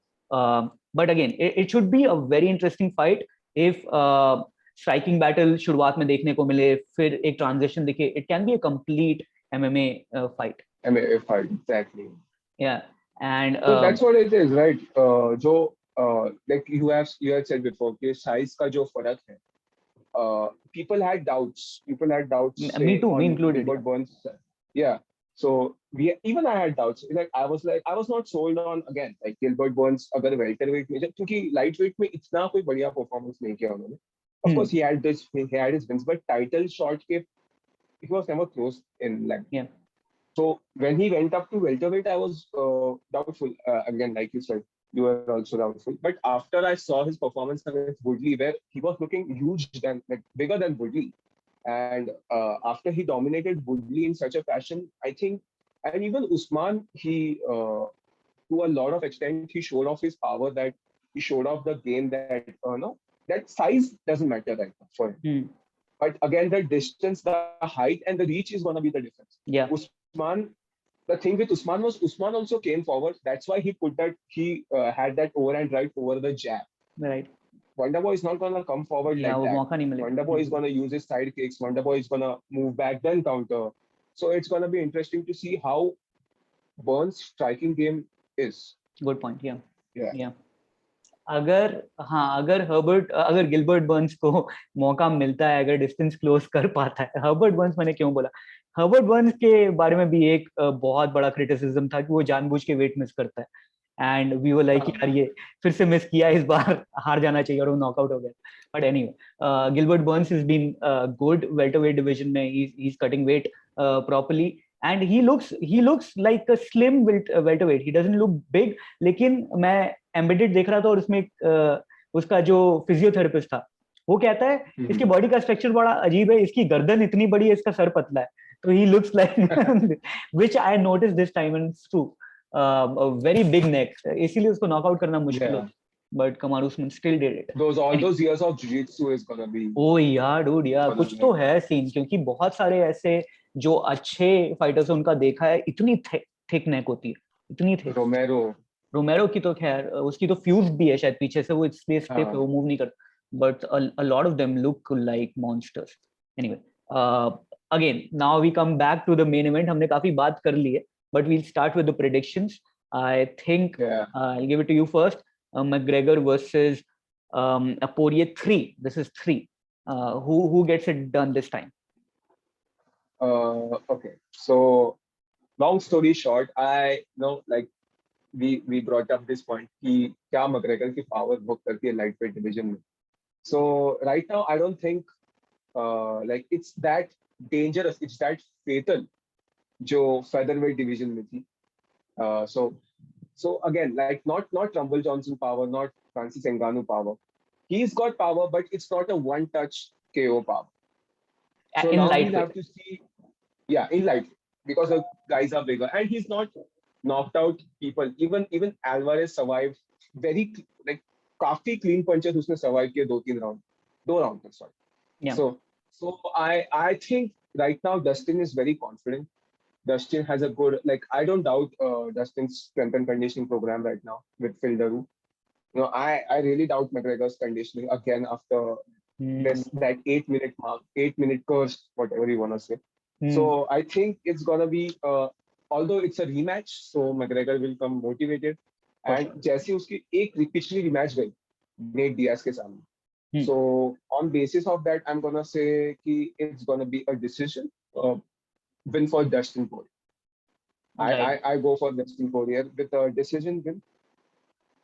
But again, it should be a very interesting fight if striking battle शुरुआत में देखने को मिले, फिर एक transition दिखे. It can be a complete MMA fight. MMA fight, exactly. Yeah, and so that's what it is, right? जो like you had said before, कि size का जो फर्क है. People had doubts. Me too, me included. Gilbert Burns. Yeah. So even I had doubts. Like I was not sold on again. Like Gilbert Burns, अगर welterweight में क्योंकि lightweight में इतना कोई बढ़िया performance नहीं किया उन्होंने. Of course he had his wins, but title shot के it was never close in length. Yeah. So when he went up to welterweight, I was doubtful. Again, like you said, you were also doubtful. But after I saw his performance against Woodley, where he was looking huge, like bigger than Woodley. And after he dominated Woodley in such a fashion, I think, and even Usman, he to a lot of extent, he showed off his power, that he showed off the game that that size doesn't matter right now for him. But again, the distance, the height, and the reach is going to be the difference. Yeah. Usman, the thing with Usman was Usman also came forward. That's why he had that overhand right over the jab. Right. Wonderboy is not going to come forward like that. Wonderboy is going to use his side kicks. Wonderboy is going to move back, then counter. So it's going to be interesting to see how Burns' striking game is. Good point. Yeah. अगर Gilbert Burns को मौका मिलता है, अगर distance close कर पाता है, Herbert Burns, मैंने क्यों बोला, हर्बर्ट बर्न्स के बारे में भी एक बहुत बड़ा क्रिटिसिज्म था कि वो जानबूझ के वेट मिस करता है, एंड वी वर लाइक यार ये फिर से मिस किया, इस बार हार जाना चाहिए, और वो नॉकआउट हो गया. But anyway, Gilbert Burns is been good welterweight division में, he is cutting weight properly, and he looks like a slim welterweight. He doesn't look big. लेकिन मैं एम्बेडेड देख रहा था, और उसमें उसका जो फिजियोथेरेपिस्ट था, वो कहता है इसके बॉडी का स्ट्रक्चर बड़ा अजीब है, इसकी गर्दन इतनी बड़ी है, इसका सर पतला है, तो he looks like which I notice this time, and it's true, very big neck, इसीलिए उसको नॉकआउट करना मुश्किल होता, but Kamaru Usman still did it. all those years of jiu-jitsu is gonna be oh यार dude, यार कुछ तो है सीन, क्योंकि बहुत सारे ऐसे जो अच्छे फाइटर्स उनका देखा है, इतनी थिक नेक होती है, इतनी थिक. रोमेरो की तो खैर, उसकी तो फ्यूज भी है शायद पीछे से, वो इसलिए स्टिफ है, वो मूव नहीं करता, but a lot of them look like monsters. Anyway, again now we come back to the main event. हमने काफी बात कर ली है, but we'll start with the predictions. I think I give it to you first. McGregor versus Poirier 3. This is 3. Who gets it done this time? Okay, so long story short, I know, like we brought up this point कि क्या McGregor की power book करती है lightweight division में. So right now I don't think like it's that dangerous, it's that fatal जो featherweight division में थी. So again, like not Rumble Johnson power, not Francis Ngannou power. He's got power, but it's not a one-touch KO power. So In now lightweight. we'll have to see, yeah, in lightweight, because the guys are bigger, and he's not knocked out people. Even Alvarez survived very like काफी clean punches उसने survive किए 2 rounds, sorry. Yeah. So I think right now Dustin is very confident. Dustin has a good, like, I don't doubt Dustin's strength and conditioning program right now with Phil Daru. You know, I really doubt McGregor's conditioning again after that 8-minute mark, 8-minute curse, whatever you want to say. So I think it's gonna be, although it's a rematch, so McGregor will come motivated. And जैसे उसकी एक पिछली rematch गई Nate Diaz के सामने. So on basis of that, I'm gonna say कि it's gonna be a decision. Win for Dustin Poirier. I go for Dustin Poirier with a decision win.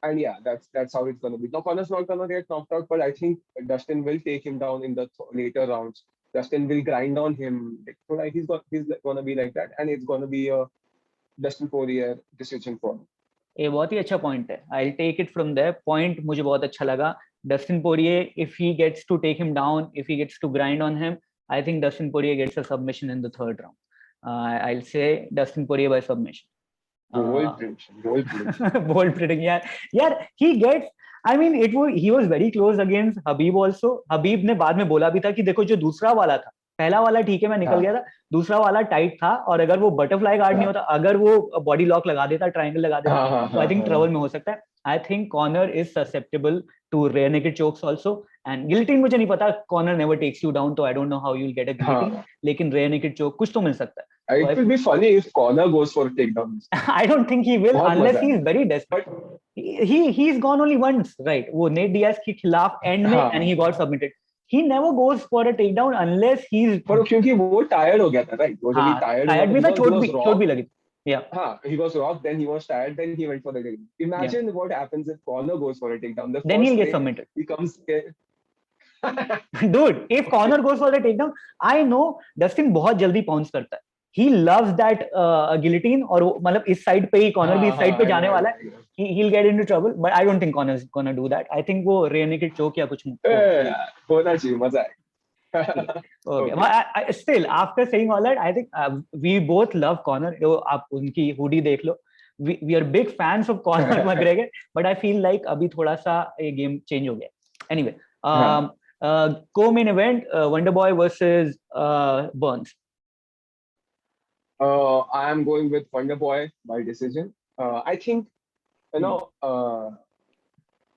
And yeah, that's how it's going to be. No, Connor's not going to get knocked out, but I think Dustin will take him down in the later rounds. Dustin will grind on him. So like he's going to be like that, and it's going to be a Dustin Poirier decision for him. ये बहुत ही अच्छा point है. I'll take it from there. Point मुझे बहुत अच्छा लगा. Dustin Poirier, if he gets to take him down, if he gets to grind on him, I think Dustin Poirier gets a submission in the 3rd round. I'll say Dustin Poirier by submission. Bold prediction. Bold prediction. यार he gets, I mean he was very close against Habib also. Habib ने बाद में बोला भी था कि देखो जो दूसरा वाला था, पहला वाला ठीक है मैं निकल गया था, दूसरा वाला टाइट था, और अगर वो बटरफ्लाई गार्ड नहीं होता, अगर वो बॉडी लॉक लगा देता, ट्रायंगल लगा देता, तो आई थिंक ट्रबल में हो सकता है. I think corner is susceptible to rear naked chokes also, and guillotine मुझे नहीं पता, corner never takes you down, तो I don't know how you will get a guillotine, लेकिन रेयर नेकेड चोक कुछ तो मिल सकता है. It will be funny if Connor goes for a takedown. I don't think he will unless he is very desperate. He's gone only once, right? वो Nate Diaz के खिलाफ and में, and he got submitted. He never goes for a takedown unless he's. पर क्योंकि वो tired हो गया था, right? वो जब भी tired भी था, चोट भी लगी. Yeah. He was rocked, then he was tired, then he went for the takedown. Imagine what happens if Connor goes for a takedown. Then he'll get submitted. He comes. Dude, if Connor goes for the takedown, I know Dustin बहुत जल्दी pounce करता है. He loves that guillotine, और मतलब इस side पे ही, corner भी इस साइड पे जाने वाला है. He'll get into trouble, but I don't think Connor's gonna do that. I think वो rear naked choke या कुछ होना चाहिए, मजा आएगा. Okay. But still, after saying all that, I think we both love Connor. आप उनकी हुडी देख लो. We are big fans of Conor McGregor, but I feel like अभी थोड़ा सा ये game change हो गया. Anyway, co-main event, Wonderboy versus Burns. I am going with Wonderboy by decision. I think, you know,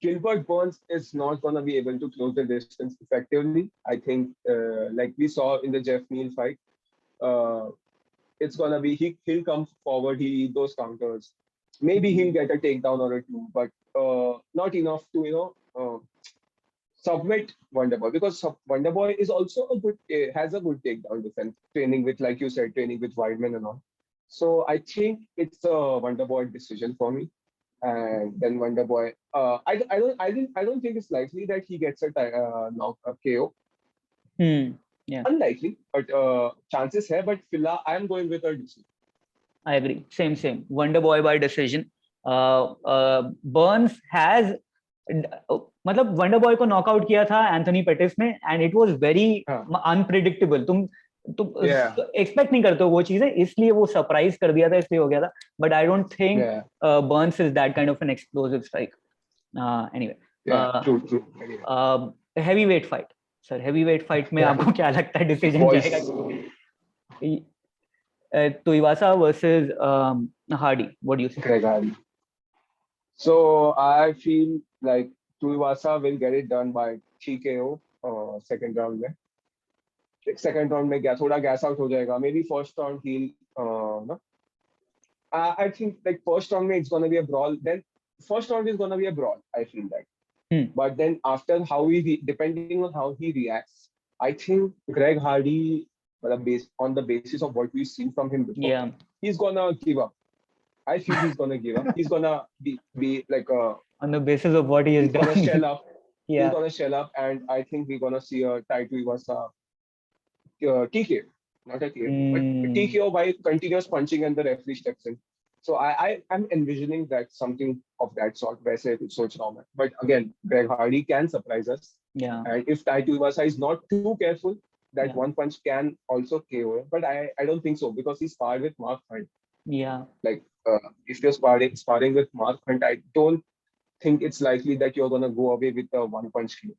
Gilbert Burns is not going to be able to close the distance effectively. I think, like we saw in the Jeff Neal fight, it's going to be, he'll come forward, he'll eat those counters. maybe he'll get a takedown or a two, but not enough to submit Wonderboy, because Wonderboy is also has a good takedown defense, training with, like you said, training with Weidman and all. So I think it's a Wonderboy decision for me. And then Wonderboy, I don't think it's likely that he gets a KO. Yeah, Unlikely, but chances hai. But Phila, I am going with a decision. I agree. Same. Wonderboy by decision. Burns has मतलब wonder boy को knockout किया था Anthony patties ने, and it was very unpredictable. तुम expect नहीं करते हो वो चीजें, इसलिए वो सरप्राइज कर दिया था, इसलिए हो गया था. But I don't think Burns is that kind of an explosive strike. Anyway, heavy weight fight. Sir heavy weight fight में आपको क्या लगता है डिसीजन जाएगा? Tuivasa versus Hardy. What do you think? Greg Hardy. So I feel like Tuivasa will get it done by TKO second round में. Second round में थोड़ा gas out हो जाएगा. Maybe first round he'll no. I think like first round में it's gonna be a brawl. Then first round is gonna be a brawl. I feel that. But then after depending on how he reacts, I think Greg Hardy, on the basis of what we've seen from him before, he's gonna give up. I feel he's gonna give up. He's gonna be like on the basis of what he has done. He's gonna shell up. He's gonna shell up, and I think we're gonna see a Tai Tuivasa TKO, not a KO, but TKO by continuous punching and the referee steps in. So I'm envisioning that something of that sort. वैसे कुछ सोच रहा हूँ मैं. But again, Greg Hardy can surprise us. Yeah. And if Tai Tuivasa is not too careful, that one punch can also KO him. But I don't think so, because he's sparred with Mark Hunt. Yeah. Like if you're sparring with Mark Hunt, I don't think it's likely that you're gonna go away with a one punch KO.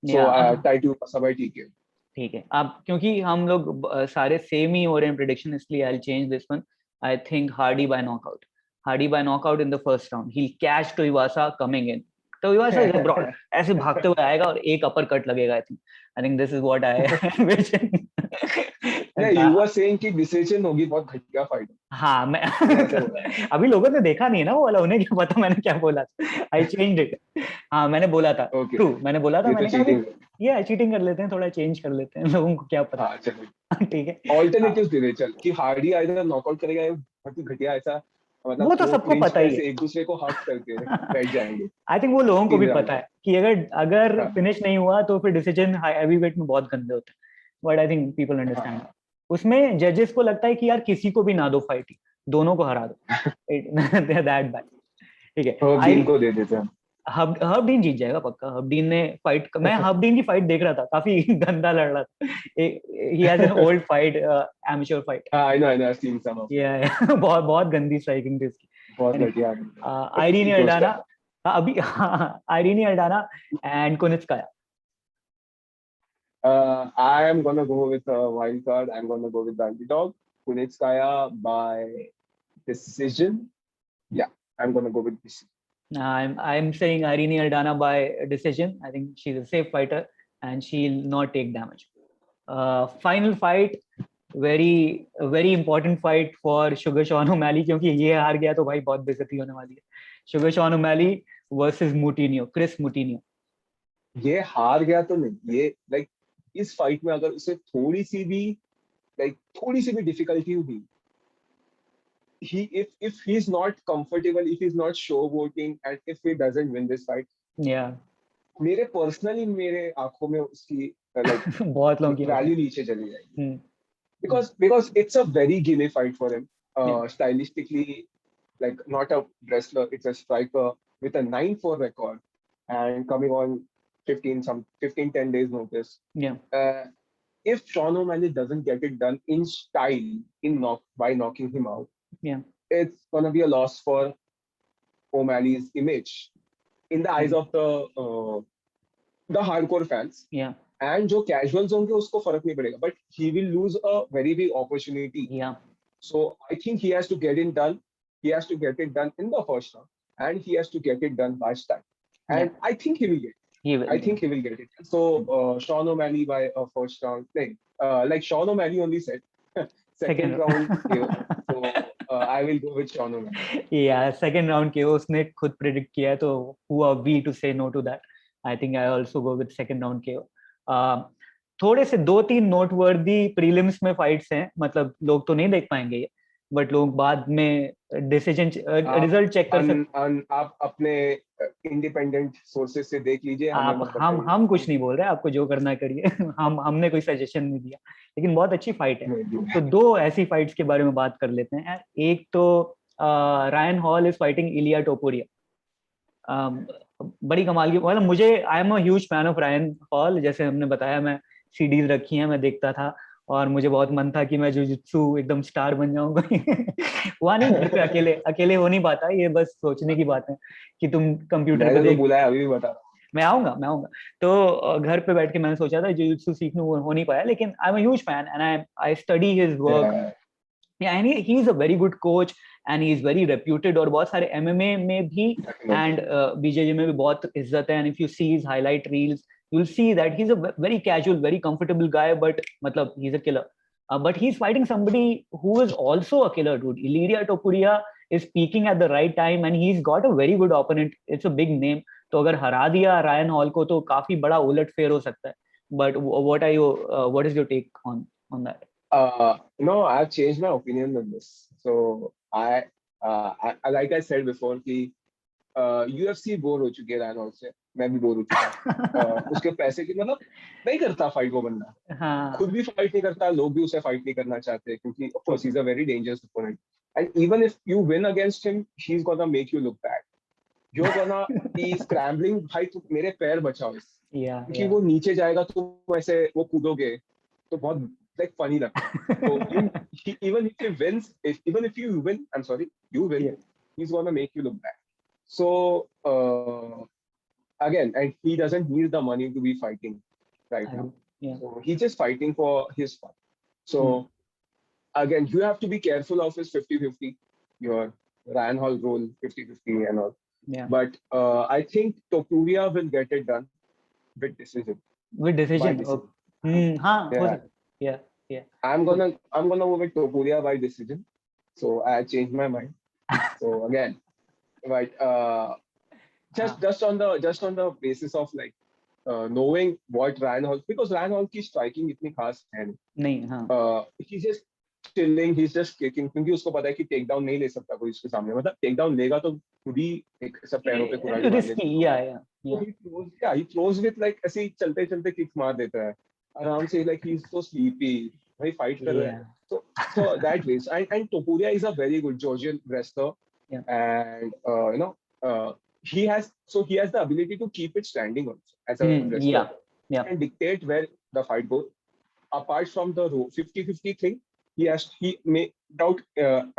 So Tai Tuivasa by TKO. ठीक है. अब क्योंकि हम लोग सारे same ही हो रहे हैं प्रेडिक्शन, इसलिए I'll change this one. I think Hardy by knockout. Hardy by knockout in the first round. He'll catch Tuivasa coming in. Tuivasa is a brawl. ऐसे भागते हुए आएगा और एक अपर कट लगेगा. I think this is what I envision. Yeah, you were saying कि decision होगी, बहुत घटिया fight. हाँ, मैं अभी लोगों ने देखा नहीं है ना वो वाला, उन्हें क्या पता मैंने क्या बोला. I changed it. हाँ, मैंने बोला था. True, मैंने बोला था. मैंने कहा चीटिंग कर लेते हैं, थोड़ा चेंज कर लेते हैं, लोगों को क्या पता. ठीक है. Alternatives दे दे चल कि Hardy either knockout करेगा या बहुत ही घटिया ऐसा, मतलब वो तो सबको पता ही है, एक दूसरे को हक करके बैठ जाएंगे. आई थिंक वो लोगों को भी पता है कि अगर फिनिश नहीं हुआ तो फिर डिसीजन हैवी वेट में बहुत गंदे होते हैं. But I think people understand. उसमें जजेस को लगता है कि यार किसी को भी ना दो फाइट, दोनों को हरा दो. That bad. ठीक है, हर्ब को दे देते हैं. हर्ब डीन जीत जाएगा पक्का. हर्ब डीन ने फाइट, मैं हर्ब डीन की फाइट देख रहा था, काफी गंदा लड़ रहा था. He has an old fight, amateur fight. I know I seen some of. या बहुत गंदी स्ट्राइकिंग थी उसकी. बहुत घटिया. आयरीनी अल्डाना, अभी आयरीनी अल्डाना and कुनित्स्काया. I am gonna go with a wild card. I'm gonna go with the underdog, Kunitskaya by decision. Yeah, I'm gonna go with this. I'm saying Irene Aldana by decision. I think she's a safe fighter and she'll not take damage. Final fight, very important fight for Sugar Sean O'Malley, क्योंकि ये हार गया तो भाई बहुत बेइज्जती होने वाली है. Sugar Sean O'Malley versus Moutinho, Chris Moutinho. ये हार गया तो नहीं, ये like इस फाइट में अगर उसे थोड़ी सी भी डिफिकल्टी हुई, if he's not comfortable, if he's not showboating, and if he doesn't win this fight, मेरे आंखों में उसकी बहुत लोगों की वैल्यू नीचे चली जाएगी. Because it's a very gimme fight for him. Stylistically, like not a wrestler, it's a striker with a 9-4 record and coming on 10 days notice. If Sean O'Malley doesn't get it done in style, by knocking him out, it's gonna be a loss for O'Malley's image in the eyes of the hardcore fans. And जो casuals होंगे उसको फर्क नहीं पड़ेगा, but he will lose a very big opportunity. So I think he has to get it done. He has to get it done in the first round, and he has to get it done by style. And I think he will get it. I think he will get it. So Sean O'Malley by a first round thing. Like Sean O'Malley only said, second round. So I will go with Sean O'Malley. Yeah, second round KO उसने खुद predict किया है, तो who are we to say no to that? I think I also go with second round KO. थोड़े से 2-3 noteworthy prelims में fights हैं, मतलब लोग तो नहीं देख पाएंगे ये, बट लोग बाद में डिसीजन रिजल्ट चेक कर सकते। आप अपने इंडिपेंडेंट सोर्सेज से देख लीजिए, हमें आप मत बताइए। हम कुछ नहीं बोल रहे, आपको जो करना है करिए। हमने कोई सजेशन नहीं दिया, लेकिन बहुत अच्छी फाइट है। तो दो ऐसी फाइट्स के बारे में बात कर लेते हैं। एक तो रायन हॉल इज फाइटिंग इलिया टोपुरिया। बड़ी कमाल की, मतलब मुझे, I am a huge fan of Ryan hall. जैसे हमने बताया, मैं सीडीज रखी हैं, मैं देखता था, और मुझे बहुत मन था कि मैं जुजुत्सु एकदम स्टार बन जाऊंगा। वहां नहीं, घर पे अकेले अकेले हो नहीं पाता, ये बस सोचने की बात है कि तुम कंप्यूटर पे मैंने तो देख। बुलाया, अभी भी बता रहा हूँ। मैं आऊंगा। तो घर पे बैठ के मैंने सोचा था, जुजुत्सु सीखने हो नहीं पाया, लेकिन I am a huge fan and I study his work. And he is a very good coach and he is very reputed, और बहुत सारे एमएमए में भी एंड बीजेजे में भी बहुत इज्जत है। And if you see his highlight reels, you will see that he is a very casual, very comfortable guy, but मतलब he is a killer. But he's fighting somebody who is also a killer, dude. Illyria Topuria is peaking at the right time and he's got a very good opponent. It's a big name. तो अगर हरा दिया Ryan hall को तो काफी बड़ा उलटफेर हो सकता है। But what is your take on that? No, I've changed my opinion on this. So I like I said before कि UFC बोर हो चुकी है रायन हॉल से, मैं भी बोर हो चुका हूँ। उसके पैसे की, मतलब नहीं करता फाइट वो बंदा, हाँ, खुद भी फाइट नहीं करता, लोग भी उसे फाइट नहीं करना चाहते, क्योंकि of course he's a very dangerous opponent. And even if you win against him, he's gonna make you look bad. You're gonna be scrambling, भाई तुम मेरे पैर बचाओ इस, क्योंकि वो नीचे जाएगा तो ऐसे वो कूदोगे तो बहुत like funny लगता है। तो even if he wins, even if you win, I'm sorry, you win, he's gonna make you look bad. So again, and he doesn't need the money to be fighting right now. So he's just fighting for his fun. So again, you have to be careful of his 50-50, your Ryan Hall role 50-50 and all. Yeah. But I think Topuria will get it done with decision. With decision. हाँ, हो सकता है. Yeah. I'm gonna go with Topuria by decision. So I changed my mind. So again, right, just on the basis of like knowing what Ryan Hall, because Ryan Hall की striking इतनी खास है नहीं, हाँ. He's just chilling, he's just kicking, क्योंकि उसको पता है कि टेक डाउन नहीं ले सकता कोई उसके सामने, मतलब टेक डाउन लेगा तो खुद ही एक सब पैरों पे कुराड़ी मार लेगा। Yeah. He throws with like ऐसे ही चलते चलते किक्स मार देता है आराम से, like he's so sleepy, भाई फाइट कर रहा है। So that way, and Topuria is a very good Georgian wrestler, and you know he has the ability to keep it standing also as a wrestler, and dictate where the fight goes. Apart from the 50-50 thing,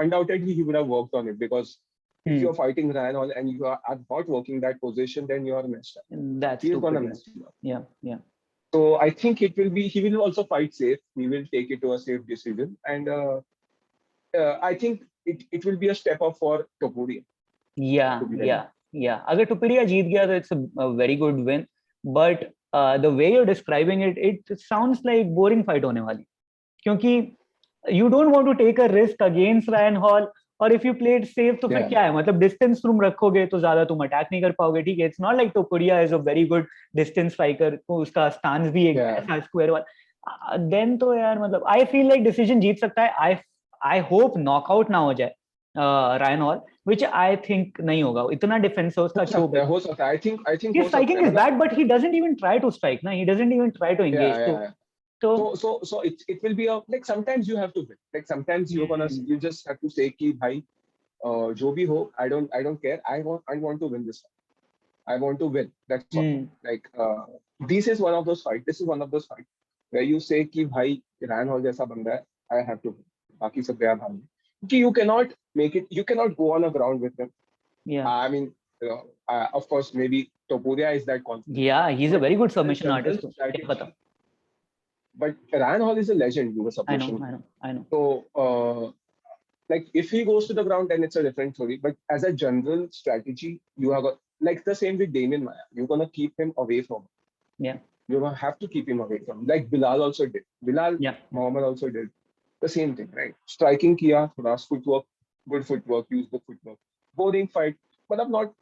undoubtedly he would have worked on it, because if you're fighting Ryan Hall and you are not working that position, then you are messed up. He's gonna mess you up. Yeah. So I think he will also fight safe. He will take it to a safe decision, and I think it will be a step up for Topuria. Yeah. अगर टुपड़िया जीत गया तो it's a very good win, but the way you're describing it sounds like boring fight होने वाली, क्योंकि you don't want to take a risk against Ryan Hall, और if you play it safe तो फिर क्या है, मतलब डिस्टेंस तुम रखोगे तो ज्यादा तुम अटैक नहीं कर पाओगे, ठीक है। It's not like टोपुरिया is a very good distance striker, तो उसका स्टांस भी एक ऐसा स्क्वायर वाला, देन तो यार मतलब आई फील लाइक डिसीजन जीत सकता है। आई होप नॉकआउट ना हो जाए Ryan hall, which I think नहीं होगा, इतना डिफेंस है उसका। हो सकता है, I think his striking is bad, but he doesn't even try to strike, ना, he doesn't even try to engage. So it will be a, like sometimes you have to win, like sometimes you just have to say कि भाई जो भी हो, I don't care, I want to win this fight, I want to win, that's all. Like this is one of those fights where you say कि भाई Ryan Hall जैसा बंदा है, I have to win, बाकी सब गया भाई, कि you cannot make it, you cannot go on a ground with him. I mean, of course maybe Topuria is that confident. Yeah, he's a very good submission artist. But Ryan Hall is a legend in the submission. I know. So, like if he goes to the ground, then it's a different story. But as a general strategy, you have got, like the same with Damian Maia. You're gonna keep him away from him. Yeah. You're gonna have to keep him away from him. Like Bilal also did. Muhammad also did the same thing, right? Striking kiya, thoda footwork good footwork, use the footwork. Boring fight, but I'm not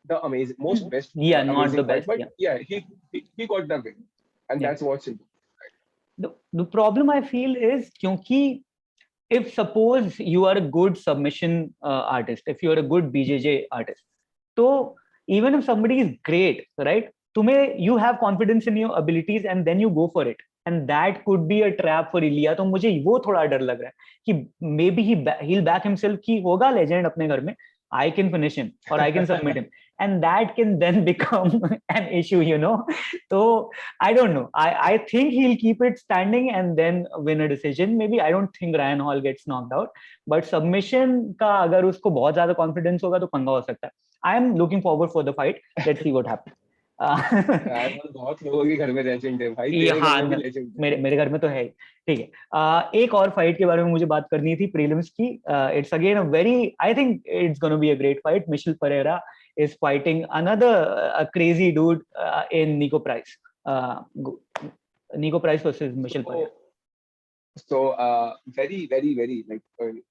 the amazing, most best, Yeah, not the amazing fight, best. but Yeah. yeah, he got the win, and Yeah. that's what's important. The problem I feel is क्योंकि if suppose you are a good submission artist, if you are a good BJJ artist, so even if somebody is great, right? तुम्हें you have confidence in your abilities and then you go for it, and that could be a trap for Ilya. तो मुझे वो थोड़ा डर लग रहा है कि maybe he'll back himself कि होगा legend अपने घर में, I can finish him or I can submit him, and that can then become an issue, you know. So I don't know. I think he'll keep it standing and then win a decision. Maybe. I don't think Ryan Hall gets knocked out. But submission का अगर उसको बहुत ज़्यादा confidence होगा तो पंगा हो सकता है. I am looking forward for the fight. Let's see what happens. बहुत लोगों के घर में लेजेंड है भाई, तेरे घर हाँ, में भी लेजेंड है। मेरे घर में तो है। ठीक है। एक और फाइट के बारे में मुझे बात करनी थी, प्रीलिम्स की। It's again a very, I think it's gonna be a great fight. Michel Pereira is fighting another crazy dude in Nico Price. Nico Price versus Michel Pereira. So very like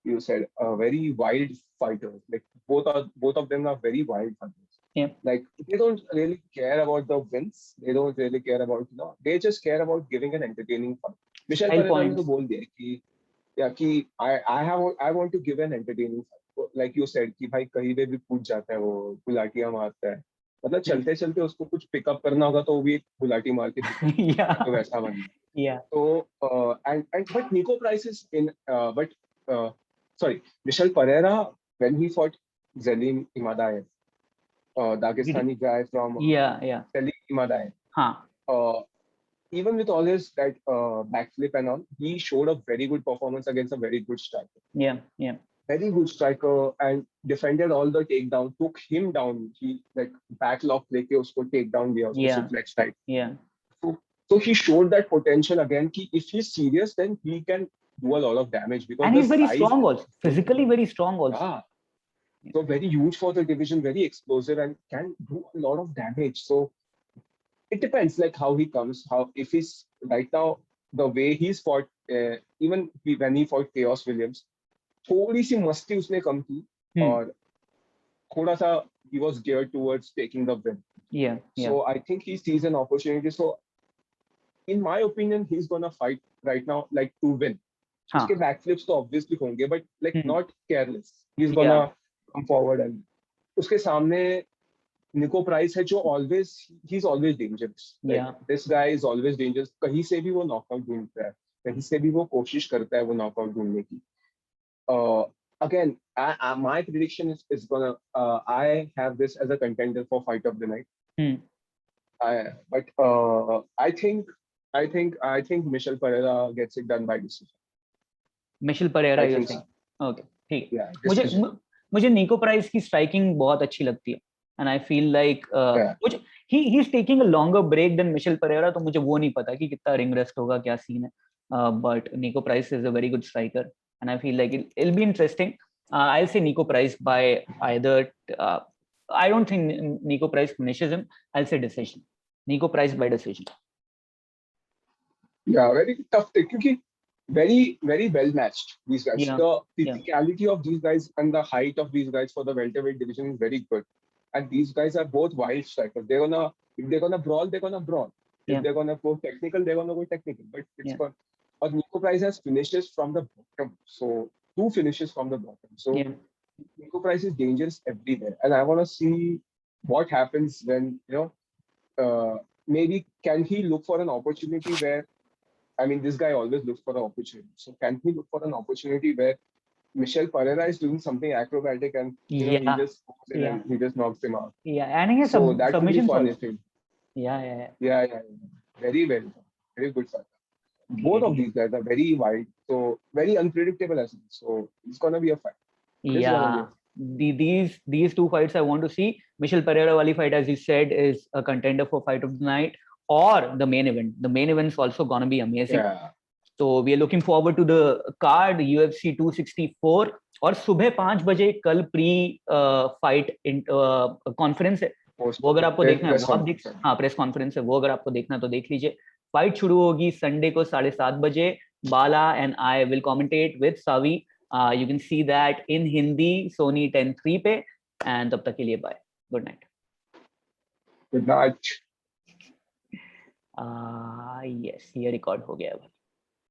you said, very wild fighters. Like both of them are very wild fighters. Yeah. Like they don't really care about the wins. They don't really care about, you know, they just care about giving an entertaining fight. Michel Pereira ने तो बोल दिया कि कि I want to give an entertaining fight. Like you said कि भाई कहीं पे भी कूद जाता है वो, गुलाटियां मारता है, मतलब चलते चलते उसको कुछ पिकअप करना होगा तो वो भी एक गुलाटी मार के तो वैसा बन। Yeah. So but Nico Price is in sorry, Michel Pereira, when he fought Zelim Imadaev, Dagestani guy from Zelim Imadaev. Even with all his that backflip and all, he showed a very good performance against a very good striker. Yeah. Very good striker, and defended all the takedown, took him down. He like backlock लेके उसको take down दिया, उसको suplex type. Yeah. So he showed that potential again. If he's serious, then he can do a lot of damage because and he's very strong also, physically very strong also. Yeah. So very huge for the division, very explosive, and can do a lot of damage. So it depends like how he comes. How if he's right now the way he's fought, even when he fought Chaos Williams, थोड़ी सी मस्ती उसने कम की और थोड़ा सा he was geared towards taking the win. Yeah. So I think he sees an opportunity. So in my opinion, he's gonna fight right now like to win. उसके backflips तो obviously होंगे, but like not careless. He's gonna come forward and उसके सामने Nico Price है जो he's always dangerous. Like, this guy is always dangerous. कहीं से भी वो knockout ढूंढता है, कहीं से भी वो कोशिश करता है वो knockout ढूंढने की. Again, my prediction is gonna. I have this as a contender for fight of the night. But I think Michel Pereira gets it done by decision. Michel Pereira, you're saying? Okay, ठीक. Yeah. मुझे निको price की striking बहुत अच्छी लगती है, and I feel like he's taking a longer break than Michel Pereira. तो मुझे वो नहीं पता कि कितना रिंग रेस्ट होगा, क्या सीन है. But Nico Price is a very good striker, and I feel like it'll be interesting. I'll say Nico Price by either. I don't think Nico Price finishes him. I'll say decision. Nico Price by decision. Yeah, very tough thing. Because very well matched these guys. Yeah. The physicality of these guys and the height of these guys for the welterweight division is very good. And these guys are both wild strikers. If they're gonna brawl, they're gonna brawl. If they're gonna go technical, they're gonna go technical. But it's fun. But Nico Price has finishes from the bottom. So 2 finishes from the bottom. So Nico Price is dangerous everywhere. And I want to see what happens when, maybe can he look for an opportunity where, I mean, this guy always looks for an opportunity. So can he look for an opportunity where Michel Pereira is doing something acrobatic and he just goes in and he just knocks him out? Yeah, and he has so that could be fun. Yeah. Very well. Very good fight. Both of these guys are very wide, so very unpredictable as well. So it's gonna be a fight. These 2 fights I want to see. Michel Pereira wali fight, as you said, is a contender for fight of the night or the main event. The main event is also gonna be amazing. Yeah. So we are looking forward to the card UFC 264 और सुबह 5 बजे कल pre fight conference है. वो अगर आपको देखना है वो आप देख. प्रेस कॉन्फ्रेंस है वो अगर आपको देखना है तो देख लीजिए. फाइट शुरू होगी संडे को 7:30 बजे. Bala and I will commentate with Savi. You can see that in Hindi Sony 10:03 पे। एंड तब तक के लिए bye, good night. Good night. Yes, ये रिकॉर्ड हो गया है।